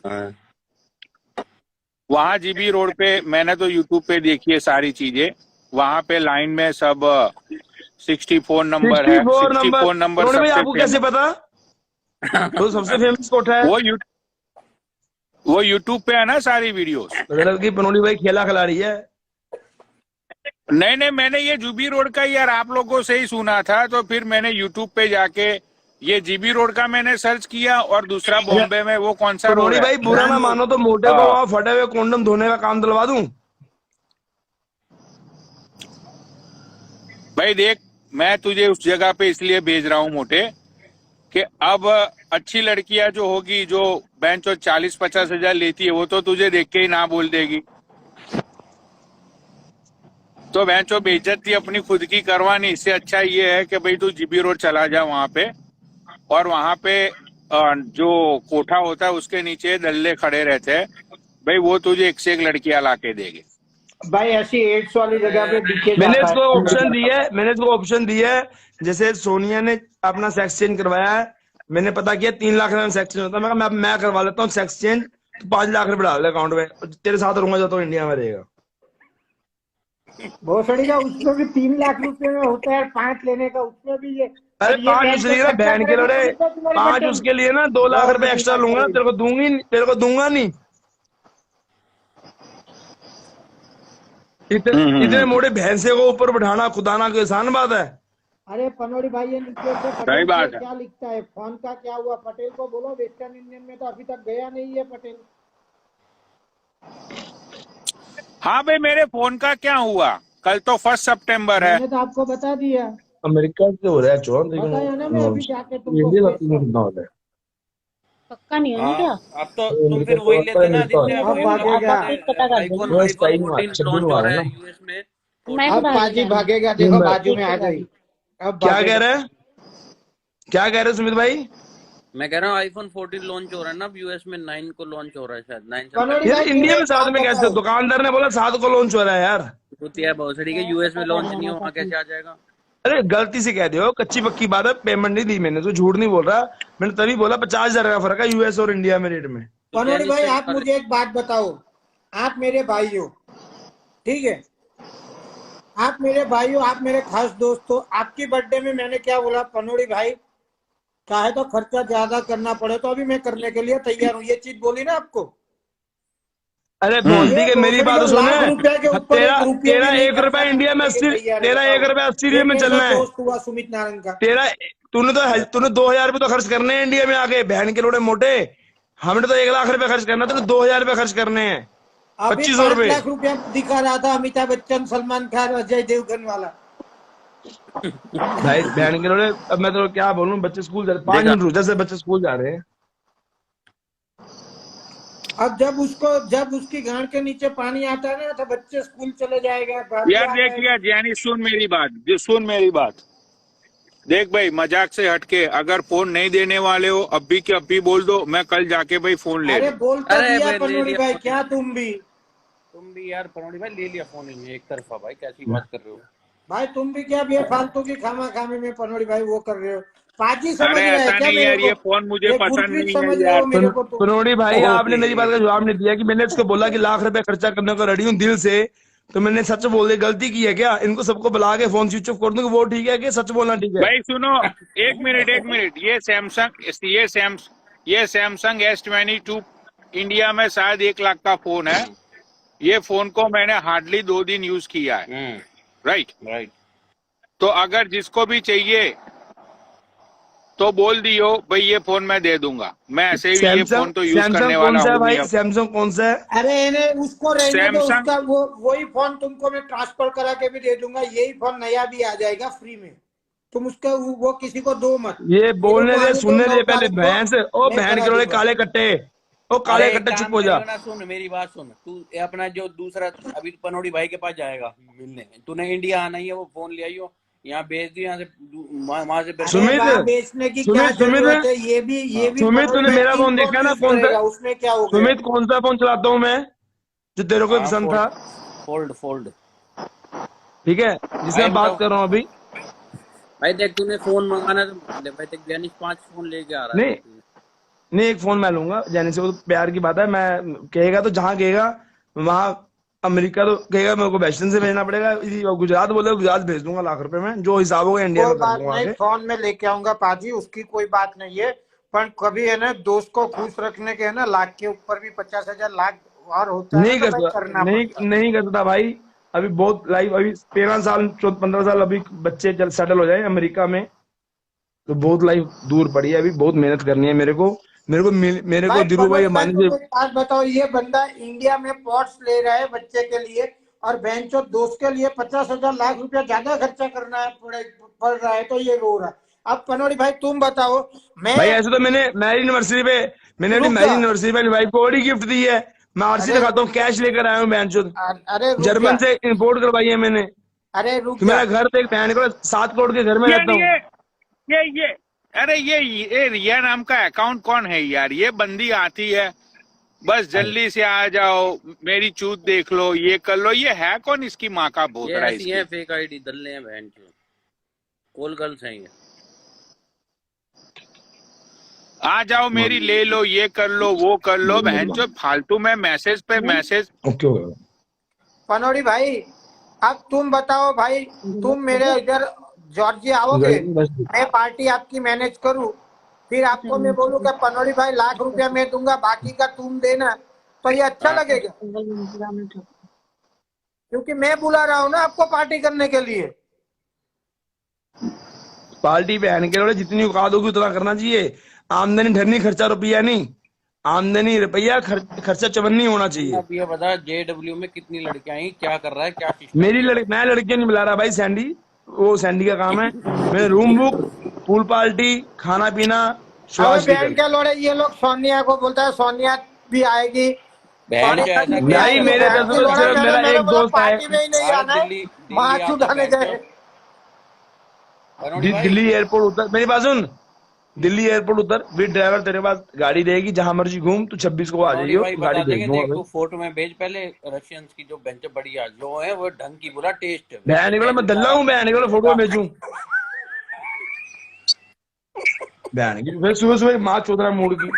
वहां GB रोड पे मैंने तो यूट्यूब पे देखी है सारी चीजें, वहां पे लाइन में सब 64 नंबर है, 64 नंबर भाई सबसे आपको कैसे पता? तो सबसे फेमस कोठा है वो यूट्यूब पे है ना सारी वीडियोस। मतलब कि पनोली भाई खेला खिला रही है। नहीं मैंने ये GB रोड का यार आप लोगों से ही सुना था, तो फिर मैंने यूट्यूब पे जाके ये GB रोड का मैंने सर्च किया, और दूसरा बॉम्बे में वो कौन सा रोड पनोली है? भाई बुरा ना मानो तो मोटे को वहां फटे हुए कॉन्डम धोने का काम दिलवा दूं। भाई देख मैं तुझे उस जगह पे इसलिए भेज रहा हूँ मोटे कि अब अच्छी लड़कियां जो होगी, जो बेंच और 40-50 हजार लेती है, वो तो तुझे देख के ही ना बोल देगी, तो बेंच और बेइज्जती अपनी खुद की करवानी। इससे अच्छा ये है कि भाई तू GB रोड चला जा वहां पे, और वहां पे जो कोठा होता है उसके नीचे दल्ले खड़े रहते हैं, भाई वो तुझे एक से एक लड़कियां ला के देगी भाई। ऐसी एड्स वाली जगह पे दिखे मैंने जाता इसको है। ऑप्शन दिया है, जैसे सोनिया ने अपना सेक्स चेंज करवाया है, मैंने पता किया 3 लाख में सेक्स चेंज होता है, मैं करवा लेता हूँ सेक्स चेंज, तो 5 लाख रुपए डाल अकाउंट में, तेरे साथ रहूंगा जो तो इंडिया में रहेगा। भोसड़ी का उसमें भी 3 लाख रुपए में होता है, 5 लेने का उसमें भी ये। अरे 5 उसके लिए ना बहन के लोड़े, 5 उसके लिए ना 2 लाख रुपए एक्स्ट्रा लूंगा, तेरे को दूंगा नहीं। इतने मोटे भैंसे को ऊपर बैठाना खुदाना कोई आसान बात है? अरे पनोड़ी भाई, ये नीचे से सही पटेल बात से है। क्या लिखता है? फोन का क्या हुआ? पटेल को बोलो, वेस्टर्न यूनियन में तो अभी तक गया नहीं है पटेल। हाँ भाई, मेरे फोन का क्या हुआ? कल तो 1 सितंबर है। मैंने तो आपको बता दिया, अमेरिका से हो रहा है 14 बताया ना मैं अभी लॉन्च। जाके तुमको इंडिया फेस का ऑफ। कितना होता है? पक्का नहीं है ना क्या? अब तो ये तुम अमेरिका फिर को वही आता है, लेते ना अमेरिका आदित्य, होता अब वही वाला फोन भागेगा। लेते। वापस पता कर आईफोन देना। है। आईफोन टाइम 14 26 लॉन्च में हो आ रहा रहा है है ना। यूएस में। मैं 14 अब बता पाजी देना। भागेगा, ये देखो मैं बाजू में एक आ बता गई। दी। अब क्या कह भागेगा। रहे हैं? क्या कह रहे हैं सुमित भाई? मैं कह रहा हूँ आईफोन 14 लॉन्च हो रहा है ना, अब यूएस में 9 को लॉन्च हो रहा है, शायद 9 पनोड़ी यार सितंबर। भाई फिर इंडिया में एक साथ बात में कैसे? बताओ। दुकानदार ने बोला 7 को लॉन्च हो रहा है यार। होती है बहुत सारी के, मैं यूएस में पता कर लॉन्च नहीं लेना हो, वहाँ चाहती हूँ। कैसे आ जाएगा? अरे गलती से कह दियो, कच्ची पक्की बात है, पेमेंट नहीं दी मैंने, तो झूठ नहीं बोल रहा। मैंने तभी बोला 50,000 का फर्क है यूएस और इंडिया में रेट में। तो पनोड़ी जेनिस भाई से आप मुझे एक बात बताओ, आप मेरे भाई हो, ठीक है? आप मेरे भाई हो, आप मेरे खास दोस्त हो। आपकी बर्थडे में मैंने क्या बोला? पनोड़ी भाई चाहे तो खर्चा ज्यादा करना पड़े तो अभी मैं करने के लिए तैयार हूँ, ये चीज बोली ना आपको। अरे हम्म। बोलती ये कि मेरी बात भोसड़ी तो को सुन। लाख रुपया के ऊपर एक तेरा रुपया भी तेरा नहीं 1 रुपया खर्चा इंडिया करने में के लिए 80, तैयार है, तेरा बताओ। 1 रुपया 80 ये में कैसा चलना है। दोस्त हुआ सुमित नारायण का? तेरा तूने 2,000 रुपये तो खर्च करने हैं इंडिया में आके, बहन के लोड़े मोटे। हमने तो 1 लाख रुपए खर्च करना, तो 2,000 रुपए खर्च करने हैं। अभी 5 2500 रुपए। लाख रुपया दिखा रहा था अमिताभ बच्चन, सलमान खान, अजय देवगन वाला। भाई बहन के लोड़े, अब मैं तो क्या बोलूं, बच्चे स्कूल जा रहे, 5 देखा। मिनट रुक, जैसे बच्चे स्कूल जा रहे हैं। अब जब उसकी गांड के नीचे पानी आता है ना, तो बच्चे स्कूल चले जाएगा, भाभी यार आ देख जाएगी। यार जैनी, सुन मेरी बात। देख भाई, मजाक से हटके, अगर फोन नहीं देने वाले हो अभी के अभी बोल दो, मैं कल जाके भाई फोन ले अरे लूं। बोल तो अरे दिया भाई ले पनोड़ी लिया भाई, फोन, क्या तुम भी? तुम भी यार पनौड़ी भाई ले लिया फोन इनने एक तरफा, भाई कैसी बात कर रहे हो? भाई तुम भी क्या बेफालतू की खामा खामी में पनोड़ी भाई वो कर रहे हो? पाजी समझ अरे रहा है ऐसा क्या नहीं मेरे यार, को? ये फोन मुझे ये पसंद गुरप्रीत नहीं है समझ रहे हो यार। मेरे को तुम? पनोड़ी भाई, आपने मेरी बात का ओए, जवाब नहीं दिया कि मैंने इसको बोला कि लाख रुपए खर्चा करने को रेडी हूँ दिल से, तो मैंने सच बोल दिया। गलती की है क्या? इनको सबको बुला के फोन स्विच ऑफ कर दूं, वो ठीक है कि सच बोलना ठीक है? भाई सुनो, एक मिनट, ये सैमसंग S22 इंडिया में शायद 1 लाख का फोन है। ये फोन को मैंने हार्डली 2 दिन यूज किया है। राइट। राइट। तो अगर जिसको भी चाहिए तो बोल दियो भाई, ये फोन मैं दे दूंगा। मैं ऐसे भी ये सैमसंग फोन तो यूज सैमसंग करने कौन वाला सा है हूँ नहीं भाई? अब। सैमसंग कौन सा है? अरे इन्हें उसको रहने दो, सैमसंग। उसका वो वही फोन तुमको मैं ट्रांसफर करा के भी दे दूंगा, यही फोन नया भी आ जाएगा फ्री में। तुम उसका वो किसी को दो मत, ये मेरे बोलने को दे, आने दो सुनने 9 दे पहले, तारीख को, भैंस ओ मैं बहन करा के लोड़े दूंगा। काले कट्टे। ओ अरे काले एक कट्टे, चुप काम हो जा। करेगा ना, सुन मेरी बात सुन, तू ये अपना जो दूसरा अभी पनौड़ी भाई के पास जाएगा मिलने, तूने इंडिया आना ही है, वो फोन ले आइयो, यहाँ भेज दियो, यहाँ से वहां से अरे सुमित वहाँ बेचने की क्या सुमित जरूरत सुमित है? ये भी सुमित, पनोड़ी तूने भाई मेरा 3 फोन फोन देखा ना यूज कौन सा? करेगा, उसमें क्या हो गया? सुमित कौन सा फोन चलाता हूँ मैं, जो तेरे को हाँ पसंद था? Fold fold. ठीक है, जिससे भाई मैं बात बताओ कर रहा हूँ अभी। भाई, देख तूने फोन मंगाना तो ले भाई, देख जैनिस 5 फोन लेके आ रहा है नहीं भाई। नहीं, एक फोन मैं लूंगा जाने से, वो तो प्यार की बात है। मैं कहेगा तो जहां कहेगा वहां, अमेरिका तो कहेगा मेरे को वेस्टर्न से भेजना पड़ेगा, गुजरात बोले गुजरात भेज दूंगा, लाख रुपए में जो हिसाब होगा इंडिया कोई में कर बात दूंगा नहीं, आगे। फोन में लेके आऊंगा पाजी, उसकी कोई बात नहीं है। पर कभी है ना, दोस्त को खुश रखने के है ना, लाख के ऊपर भी 50,000 लाख और होता है ना, नहीं तो कर भाई सकता, करना पड़ता है। नहीं कर सकता भाई। अभी बहुत लाइफ, अभी 13 साल 15 साल अभी बच्चे चल सेटल हो जाए अमेरिका में, तो बहुत लाइफ दूर पड़ी है, अभी बहुत मेहनत करनी है मेरे को भाई धीरू भाई पनोड़ी भाई अंबानी तुम से। एक बात बताओ, ये बंदा इंडिया में पॉट्स ले रहा है बच्चे के लिए, और बेंचो दोस्त के लिए 50,000 लाख रुपया ज्यादा खर्चा करना है पड़ रहा है, तो ये रो रहा है। अब पनोड़ी भाई तुम बताओ, मैं भाई ऐसे तो मैंने मैरिज एनिवर्सरी पे, मैंने अपनी रुक मैरिज जा। एनिवर्सरी पे वाइफ को और गिफ्ट दी है। मैं आरसी अरे दिखाता हूँ, कैश लेकर आया हूँ बहनचोद, अरे रुक जा। जर्मन से इंपोर्ट करवाई है मैंने। अरे रुक कि जा। मेरा घर तो एक बहन को 7 करोड़ के घर में यार रहता हूँ। ये अरे ये रिया नाम का अकाउंट कौन है यार? ये बंदी आती है बस जल्दी से आ जाओ, मेरी चूत देख लो, ये कर लो। ये है कौन? इसकी माँ का ये भोतड़ा ऐसी है, इसकी। फेक आईडी दल्ले हैं बहन की, कॉल गर्ल्स हैं ये। आ जाओ मेरी ले लो, ये कर लो, वो कर लो। बहनचोद फालतू में मैसेज पे मैसेज। ओके हो गया। पनोड़ी भाई अब तुम बताओ भाई, तुम मेरे इधर जॉर्जिया आओगे, बस मैं पार्टी आपकी मैनेज करूं, फिर आपको मैं बोलूं कि पनोड़ी भाई लाख रुपया मैं दूंगा, बाकी का तुम देना, तो ये अच्छा लगेगा? क्योंकि मैं बुला रहा हूं ना आपको पार्टी करने के लिए। पार्टी बहन के लोड़े जितनी औकात होगी उतना करना चाहिए। आमदनी ढरनी, खर्चा रुपया नहीं। आमदनी रुपया, खर्चा चवन नहीं होना चाहिए। अब ये बता JW में कितनी लड़कियां आई, क्या कर रहा है, क्या सिस्टम मेरी है? मैं लड़कियां नहीं बुला रहा भाई, सैंडी, वो सैंडी का काम है। मैं रूम बुक, पूल पार्टी, खाना पीना, अबे श्वास बहन निकल। के लोड़े ये लोग सोनिया को बोलता है सोनिया भी आएगी, बहन सोनिया जो ऐसा जी भी क्या नहीं, आएगी। करो मेरे भाई, बहन पैसे के तो लोड़े सिर्फ मैंने मेरा मैंने एक बोला दोस्त है। पार्टी में ही नहीं भाई आना है, दिल्ली माँ आता चुदाने बहन गए। चो। पनौड़ी भाई दिल्ली एयरपोर्ट उतर, मेरी बात सुन, दिल्ली एयरपोर्ट उतर, विद ड्राइवर तेरे पास गाड़ी रहेगी, जहां मर्जी घूम, तू 26 को आ पनौड़ी जाइयो, भाई गाड़ी बता भेज देंगे, दूंगा देख भाई। तू फोटो में भेज पहले रशियंस की जो बेंच बढ़िया जो है वो ढंग की, बोला टेस्ट बहन वैसे निकलो, मैं मैगी दल्ला का हूँ, बहन निकलो, फोटो का- भेजूं। बहन की फिर सुबह सुबह माँ चौधरा मूड की।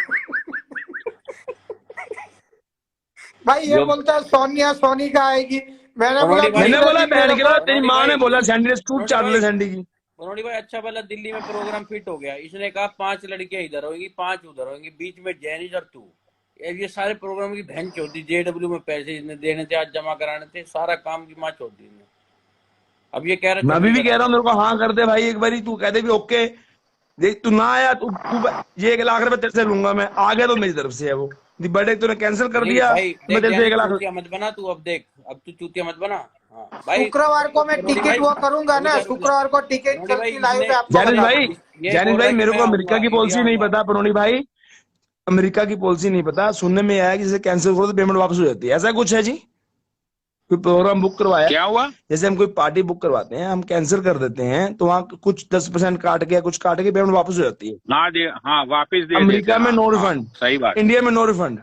भाई ये जो बोलता है सोनिया सोनी का आएगी, मैंने बोला पनौड़ी भाई मैंने दूसरे बोला दिन बहन मेरे के को। लो, तेरी पनौड़ी माँ ने भाई बोला सैंडी टूट पनौड़ी चाट ले भाई सैंडी की। पनौड़ी भाई अच्छा भला दिल्ली में प्रोग्राम फिट हो गया, इसने कहा 5 लड़कियां इधर होंगी 5 उधर होंगी, बीच में जैनिस और तू। ये सारे प्रोग्राम की बहन चोदी, JW में पैसे इसने देने थे, आज जमा कराने थे, सारा काम की माँ चोदी ने। अब ये कह रहा मैं अभी भी चंडीगढ़ कह आ रहा हूँ, जाओ। मेरे को हाँ कर दे भाई एक बारी, तू कह दे भी ओके। देख तू ना आया, तू ये 1 लाख रुपए तेरे से लूंगा मैं, आ गया तो मेरी तरफ से है वो। बर्थडे तूने कैंसिल कर नहीं दिया भाई तो मैं देख, तेरे से यानी 1 लाख। चूतिया मत बना तू, अब देख, अब तू चूतिया मत बना। हाँ भाई शुक्रवार को मैं पनौड़ी टिकट भाई वो करूंगा रुक ना, जा रुक जा। शुक्रवार को टिकट पनौड़ी भाई चलती लाइव इसने पे आपको जैनिस बता भाई, दूंगा। ये जैनिस बोल रहा भाई है कि मेरे मैं को अमेरिका आऊंगा, की इंडिया पॉलिसी नहीं आऊंगा। पता पनोनी भाई, अमेरिका की पॉलिसी नहीं पता। सुनने में आया कि जैसे कैंसिल करो तो पेमेंट वापस हो जाती है, ऐसा कुछ है जी? कोई प्रोग्राम बुक करवाया, क्या हुआ? जैसे हम कोई पार्टी बुक करवाते हैं, हम कैंसिल कर देते हैं तो वहाँ कुछ 10% काट के, कुछ काट के पेमेंट वापस हो जाती है। हाँ दे, हाँ वापिस दे देते, अमेरिका में हाँ नो हाँ रिफंड, सही बात। इंडिया में नो रिफंड।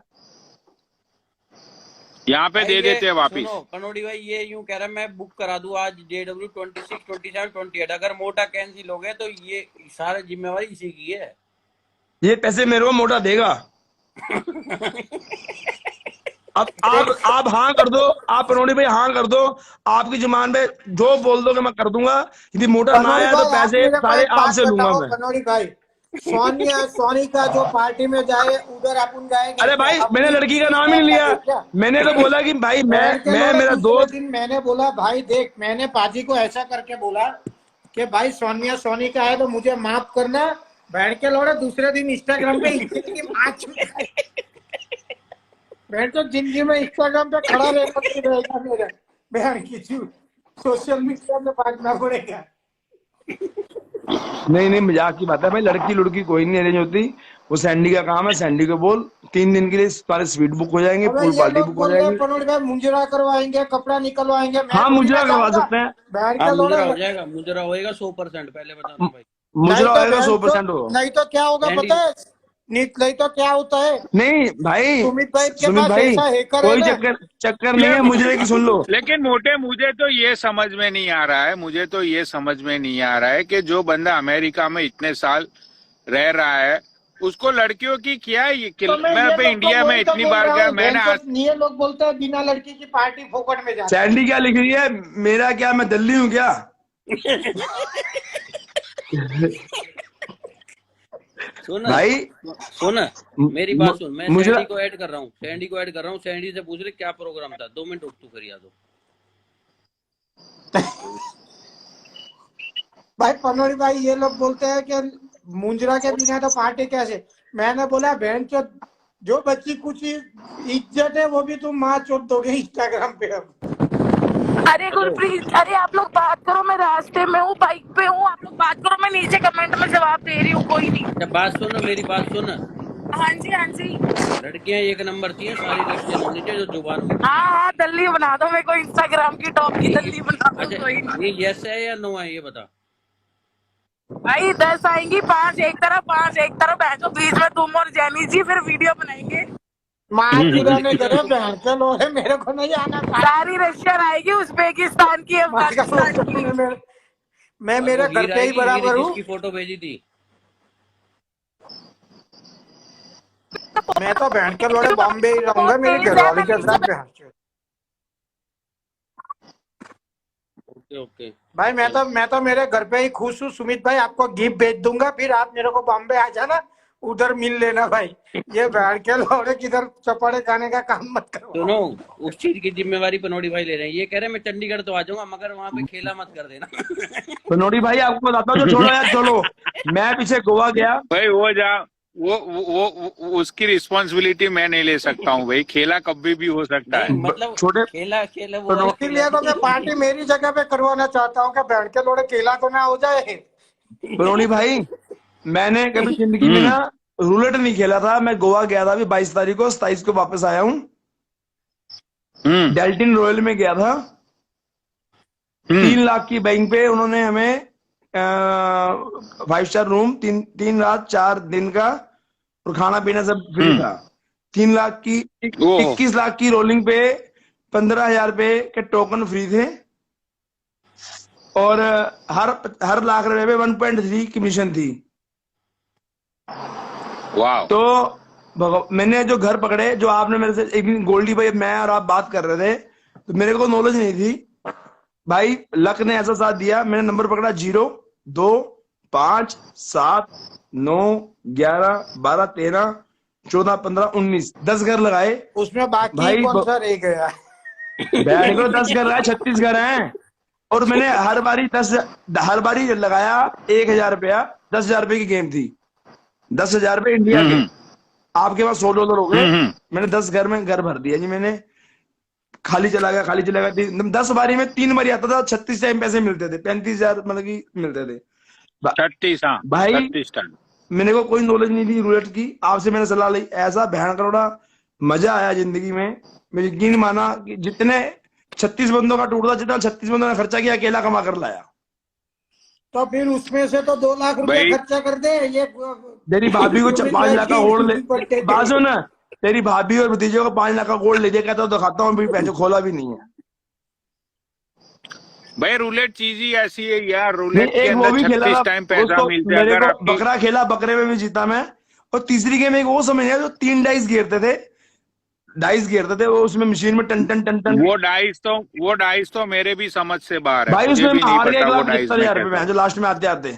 यहाँ पे भाई दे ये देते हैं वापिस। सुनो पनौड़ी भाई, ये यूं कह रहा है मैं बुक करा दूं आज JW 26, 27, 28, अगर मोटा कैंसिल हो गया तो ये सारा जिम्मेवारी इसी की है। ये पैसे मेरे को मोटा देगा। अब आप हाँ कर दो, आप पनोड़ी भाई हाँ कर दो, आपकी जुबान पे जो बोल दो कि मैं कर दूंगा। यदि मोटा ना बनोड़ी आया तो भाई आप पैसे मेरे को सारे एक बात आपसे लूंगा बताओ, मैं। बनोड़ी भाई सोनिया सोनी का जो पार्टी में जाए उधर अपन जाएंगे अरे क्या? भाई मैंने अपनी लड़की का बीवी नाम ही बहन नहीं लिया, लगे क्या? मैंने तो बोला कि भाई बहन के मैं लोड़े मेरा दूसरे दोस्त। दिन मैंने बोला भाई देख, मैंने पाजी को ऐसा करके बोला कि भाई सोनिया सोनी का है तो मुझे माफ करना। बहन के लोड़े दूसरे दिन इंस्टाग्राम पे इतनी माँ चुदाई। बहन तो जिंदगी में इंस्टाग्राम पे खड़ा रहना नहीं रहेगा मेरा, बहन की चूत, सोशल मीडिया में भागना पड़ेगा। नहीं मजाक की बात है भाई, लड़की लुड़की कोई नहीं अरेंज होती, वो सैंडी का काम है। सैंडी को बोल 3 दिन के लिए सारे स्वीट बुक हो जाएंगे, अबे पूल ये पार्टी लोग बुक हो बोल रहे हैं जाएगी। पनोड़ी भाई मुंजरा करवाएंगे, कपड़ा निकलवाएंगे, मैं हाँ थोड़ी ना मुजरा करवा जाऊंगा। सकते हैं, बहन हाँ के लोड़े मुजरा हो जाएगा, मुजरा होएगा 100%, पहले बता दो भाई। नहीं मुजरा तो होएगा बहन 100% होगा। नहीं तो क्या होगा सैंडी पता है? नहीं तो क्या होता है, नहीं भाई, सुमित भाई के सुमित पास भाई ऐसा हैकर है कोई ना। चक्कर नहीं है, मुजरे की सुन लो। लेकिन मोटे मुझे तो ये समझ में नहीं आ रहा है, मुझे तो ये समझ में नहीं आ रहा है कि जो बंदा अमेरिका में इतने साल रह रहा है उसको लड़कियों की क्या है ये तो मैं मैं ये पे लोग को इंडिया में वही तो इतनी बोल बार रहा गया, हूँ, मैंने आज ये लोग बोलते हैं बिना लड़की की पार्टी फोकट में जाता है। सैंडी क्या लिख रही है, मेरा क्या, मैं दिल्ली हूँ क्या? सुन भाई सुन मेरी बात सुन, मैं मुजरा सैंडी को ऐड कर रहा हूँ, सैंडी को ऐड कर रहा हूँ, सैंडी से पूछ रहे क्या प्रोग्राम था, 2 मिनट रुक तू करिया दो। भाई पनोड़ी भाई ये लोग बोलते हैं कि मुंजरा के बिना तो पार्टी कैसे? मैंने बोला बहन जो बच्ची कुछ इज्जत है वो भी तुम माँ चोट दोगे इंस्टाग्राम पे। अब अरे गुरप्रीत, अरे आप लोग बात करो, मैं रास्ते में हूँ, बाइक पे हूँ, आप लोग बात करो, मैं नीचे कमेंट में जवाब दे रही हूँ, कोई नहीं। अच्छा बात सुन, मेरी बात सुन, हाँ जी हाँ जी। लड़कियां एक नंबर चाहिए, सारी लड़कियां होनी चाहिए जो जुबान होती हाँ हाँ, दल्ली बना दो मेरे को, इंस्टाग्राम की टॉप की दल्ली बना दो, अच्छा कोई नहीं। ये यस है या नो है ये बता। भाई 10 आएंगी, 5 एक तरफ, 5 एक तरफ, बैठो बीच में तुम और जैनी जी, फिर वीडियो बनाएंगे। माँ चुराने करे बहन के लोग, मेरे को नहीं आना। सारी रशियन आएगी, उज्बेकिस्तान की, अफगानिस्तान की। मैं मेरे घर पे ही बराबर हूँ। जिसकी फोटो भेजी थी। मैं तो बहन के लोड़े बॉम्बे ही रहूंगा मेरी घरवाली के साथ। बहन चोद। ओके ओके भाई मैं तो मेरे घर पे ही खुश हूँ। सुमित भाई आपको गिफ्ट भेज दूंगा, फिर आप मेरे को बॉम्बे आ जाना, उधर मिल लेना भाई। ये बैठ के लौड़े किधर चपाड़े खाने का काम मत करो। सुनो, उस चीज की जिम्मेवारी पनौड़ी भाई ले रहे हैं। ये कह रहे हैं मैं चंडीगढ़ तो आ जाऊंगा मगर वहां पे खेला मत कर देना। पनौड़ी भाई आपको बताता हूँ, जो छोड़ो यार छोड़ो, मैं पीछे गोवा गया। भाई वो जा वो उसकी रिस्पॉन्सिबिलिटी मैं नहीं ले सकता हूँ भाई, खेला कभी भी हो सकता है। नहीं, मतलब छोटे खेला खेला वो वाला खेला इसीलिए तो मैं पार्टी मेरी जगह पे करवाना चाहता हूँ कि बैठ के लौड़े केला तो ना हो जाए। पनौड़ी भाई, मैंने कभी जिंदगी में ना रूलेट नहीं खेला था। मैं गोवा गया था अभी 22 तारीख को, 27 को वापस आया हूँ। डेल्टिन रॉयल में गया था। 3 लाख की बैंक पे उन्होंने हमें 5 स्टार रूम, 3 रात 4 दिन का, और खाना पीना सब फ्री था। 3 लाख की 21 लाख की रोलिंग पे 15,000 रुपए के टोकन फ्री थे, और हर लाख रुपए पे 1.3 कमीशन थी। वाह। तो मैंने जो घर पकड़े, जो आपने मेरे से एक दिन गोल्डी भाई मैं और आप बात कर रहे थे, तो मेरे को नॉलेज नहीं थी भाई। लक ने ऐसा साथ दिया, मैंने नंबर पकड़ा 0, 2, 5, 7, 9, 11, 12, 13, 14, 15, 19, 10 घर लगाए उसमें बाकी भाई। कौन सा रह गया? बैठ को 10 घर लगाए, 36 घर हैं। और मैंने हर बारी लगाया 1,000 रुपया। 10,000 रुपए की गेम थी, 10,000 रुपए इंडिया के। आपके पास $100 हो गए। मैंने 10 घर में घर भर दिया जी। मैंने खाली चला गया 10 बारी में 3 बारी आता था। 36 टाइम पैसे मिलते थे, 35,000 मतलब की मिलते थे 36। हाँ भाई। 36 टन। मेरे को कोई नॉलेज नहीं थी रूलेट की, आपसे मैंने सलाह ली। ऐसा भैन करोड़ा मजा आया जिंदगी में, मैं यकीन माना कि जितने 36 बंदों का टूट था, जितना 36 बंदों ने खर्चा किया, अकेला कमा कर लाया। तो फिर उसमें से तो 2 लाख रुपए भाई, खर्चा कर दे। ये तेरी भाभी को 5 लाख का गोल्ड ले, पट्टे थे। बात सुन, तेरी भाभी और भतीजे को 5 लाख का गोल्ड ले दिया, कहता हूँ दिखाता हूँ, पैसे खोला भी नहीं है भाई रूलेट चीज ही ऐसी है यार। नहीं। रूलेट के एक वो अंदर भी खेला 36 था, टाइम पैसा उसको मिलता है। मेरे अगर को आपकी बकरा खेला, बकरे में भी जीता मैं। और तीसरी गेम एक वो समझ गया, जो 3 डाइस घेरते थे, वो उसमें मशीन में टन टन टन टन। वो डाइस तो मेरे भी समझ से बाहर है। भाई मुझे उसमें भी नहीं हार गया पता वो डाइस में 1,75,000 कैसा। रुपए जो लास्ट में आते आते।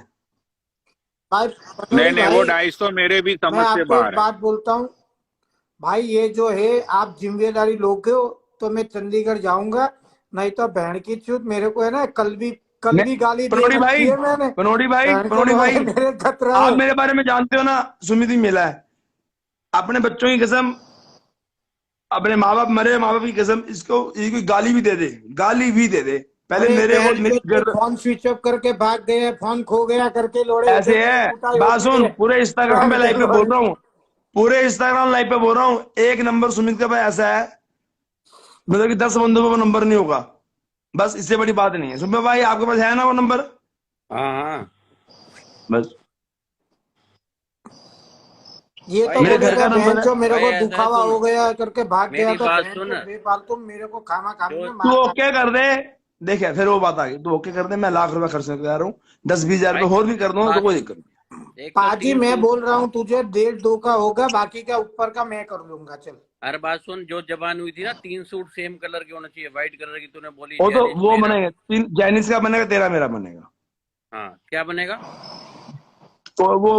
भाई नहीं वो डाइस तो मेरे भी मैं समझ से आपको बाहर एक है। बात बोलता हूँ भाई, ये जो है आप जिम्मेदारी लोगे हो तो मैं चंडीगढ़ जाऊंगा, नहीं तो बहन की चूत मेरे को है ना, कल भी गाली दे पनौड़ी भाई, रखी है मैंने। पनौड़ी भाई, बहन के पनौड़ी भाई, लोड़े मेरे खतरा आप है। मेरे बारे में जानते हो ना, सुमिति मिला है। अपने बच्चों की कसम, अपने माँ बाप की कसम, इसको कोई गाली भी दे दे, पहले अरे मेरे बहन मेरे के घर फोन स्विच ऑफ करके भाग गए, फोन खो गया करके लोड़े ऐसे है। बात सुन, पूरे इंस्टाग्राम पे लाइव पे बोल रहा हूँ, पूरे इंस्टाग्राम लाइव पे बोल रहा हूँ, 1 नंबर सुमित का भाई ऐसा है, मतलब कि 10 बंदों को नंबर नहीं होगा, बस इससे बड़ी बात नहीं है। सुमित भाई आपके पास है ना वो नंबर? हाँ बस ये तो मेरे घर का बोलेगा नंबर बहन जो मेरे को भाई ऐसा है, दुखावा सुन, हो गया करके भाग मेरी गया, तो बात बहन सुन। को बेफालतू मेरे को खामा खामा तू ओके कर दे, देखे फिर वो बात आ गई, तू ओके कर दे, मैं लाख रुपए खर्च करके जा रहा हूँ, 10-20 रुपए और भी कर दूंगा तो कोई दिक्कत नहीं। एक तो पाजी 3 मैं सूट- बोल रहा हूँ तुझे 1.5-2 का होगा, बाकी का ऊपर का मैं कर लूंगा। चल अरे बात सुन, जो जबान हुई थी ना 3 सूट सेम कलर के होना चाहिए, व्हाइट कलर की तूने बोली। वो तो जैनिस वो मेरा- बनेगा, 3 जैनिस का बनेगा, तेरा मेरा बनेगा। हाँ क्या बनेगा? तो वो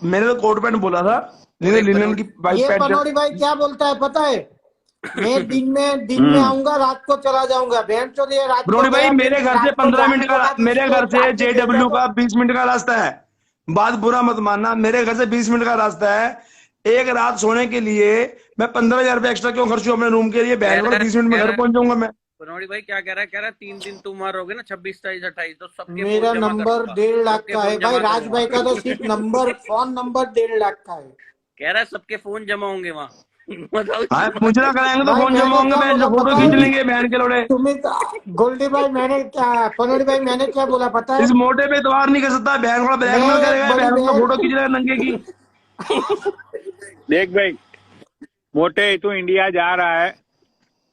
मैंने तो कोट पैंट बोला था, लिनन की वाइट ये पैंट। पनौड़ी भाई क्या बोलता है पता है, मैं दिन में आऊंगा, रात को चला जाऊंगा। बहन चो ये रात को पनौड़ी भाई, गया, मेरे घर से रात को 15 जाने मिनट के का, बाद मेरे इसको घर से चाट के JW भेजा का 20 मिनट का रास्ता है। बात बुरा मत मानना, मेरे घर से 20 मिनट का रास्ता है। एक रात सोने के लिए मैं 15,000 रुपए एक्स्ट्रा क्यों खर्चूं अपने रूम के लिए? बहन को 20 मिनट में घर पहुंच जाऊंगा मैं। पनौड़ी भाई क्या कह रहा है? 3 दिन तुम मारोगे ना, 26, 27, 28, तो सबके मेरा फोन जमा नंबर करूंगा। 1.5 लाख सबके का फोन है जमा भाई, राज करूंगा। भाई का तो सिर्फ नंबर फोन नंबर 1.5 लाख का है। कह रहा है सबके फोन जमा होंगे वहाँ। बताओ। हाँ, मुझे ना कराएंगे तो भाई फोन मैंने जमा होंगे, क्या बहन बोला फोटो पता खींच है? लेंगे बहन के लोड़े। तुम्हें गोल्डी भाई मैंने क्या, पनौड़ी भाई मैंने क्या बोला पता है? इस मोटे पे इतवार नहीं कर सकता, बहन को ब्लैकमेल मैं करेगा, बड़ी बहन को बहन- फोटो खींच लेगा नंगे की। देख भाई मोटे, तू इंडिया जा रहा है,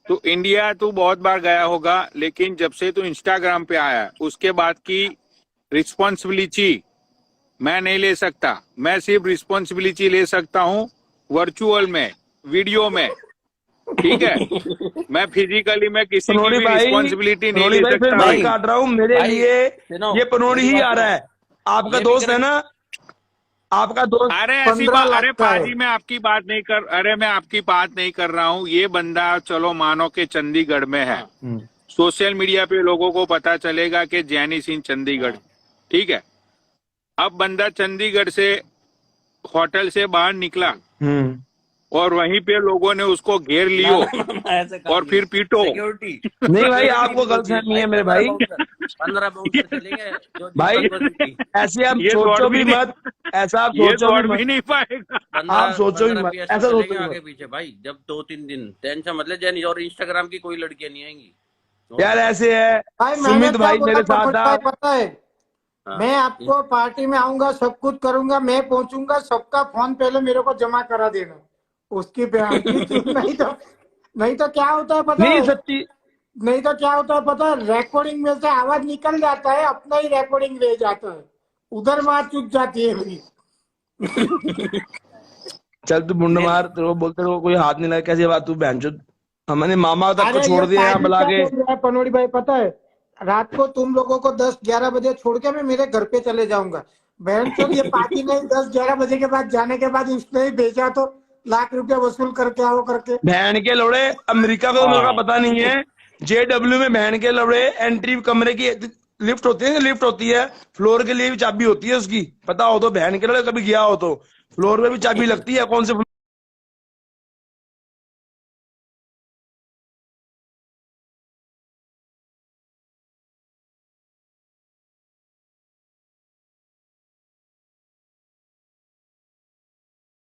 तो इंडिया तू बहुत बार गया होगा, लेकिन जब से तू इंस्टाग्राम पे आया उसके बाद की रिस्पॉन्सिबिलिटी मैं नहीं ले सकता। मैं सिर्फ रिस्पॉन्सिबिलिटी ले सकता हूँ वर्चुअल में, वीडियो में, ठीक है? मैं फिजिकली मैं किसी की पनौड़ी भी भाई, रिस्पॉन्सिबिलिटी नहीं पनौड़ी ले भाई फिर सकता बात भाई। काट रहा हूँ, मेरे भाई, लिए सुनो, ये पनौड़ी मेरी ही बात आ रहा सुनो। है। आपका ये भी दोस्त है करें- ना, आपका दोस्त अरे ऐसी 15 बात, लाख अरे का है। पाजी मैं आपकी बात नहीं कर, अरे मैं आपकी बात नहीं कर रहा हूँ। ये बंदा चलो मानो कि चंडीगढ़ में है, हाँ। सोशल मीडिया पे लोगों को पता चलेगा कि जैनी सिंह चंडीगढ़, ठीक है। अब बंदा चंडीगढ़ से होटल से बाहर निकला और वहीं पे लोगों ने उसको घेर लियो ऐसे काम और फिर पीटो। सिक्योरिटी नहीं भाई, आपको गलतफहमी है मेरे भाई। 15 बाउंसर चलेंगे जो भाई पद्मश्री की। ऐसे आप ये सोचो दौड़ भी भी मत, ऐसा आप ये सोचो दौड़ भी भी मत, नहीं पाएगा। 15 आप सोचो भी 15 मत, PSF ऐसा सोचो चलेंगे भी आगे मत। पीछे भाई। जब 2-3 दिन टेंशन मतलब जैनी, और इंस्टाग्राम की कोई लड़कियां नहीं आएंगी। यार ऐसे है, भाई मैंने सुमित क्या भाई बोला मेरे साथ पनोड़ी था। भाई पता है, हाँ। मैं आपको पार्टी में आऊंगा, सब कुछ करूंगा, मैं पहुंचूंगा, सबका फोन पहले मेरे को जमा करा देना, उसकी पेनल्टी नहीं तो क्या होता है पता नहीं है, सच्ची, नहीं तो क्या होता है पता है, रिकॉर्डिंग में से आवाज निकल जाता है, अपना ही रिकॉर्डिंग रह जाता है, उधर बात चुक जाती है मेरी। चल तू मुंड मार, तेरे को बोलते रहो कोई हाथ नहीं लगा, कैसी बात तू बहनचोद, हमने मामा तक को अरे छोड़ ये दिया यहाँ पाजी बुला क्या के। बोल रहा है पनोड़ी भाई पता है, रात को तुम लोगों को 10-11 बजे छोड़ के मैं मेरे घर पे चले जाऊंगा, बहन चोद ये पाजी ने 10-11 बजे के बाद जाने के बाद उसने ही भेजा तो लाख रुपया वसूल करके आओ करके। बहन के लौड़े, अमेरिका का तो मेरे को पता नहीं है, JW में बहन के लौड़े एंट्री कमरे की लिफ्ट होती है, लिफ्ट होती है, फ्लोर के लिए भी चाबी होती है उसकी, पता हो तो, बहन के लौड़े कभी गया हो तो फ्लोर पे भी चाबी लगती है, कौन से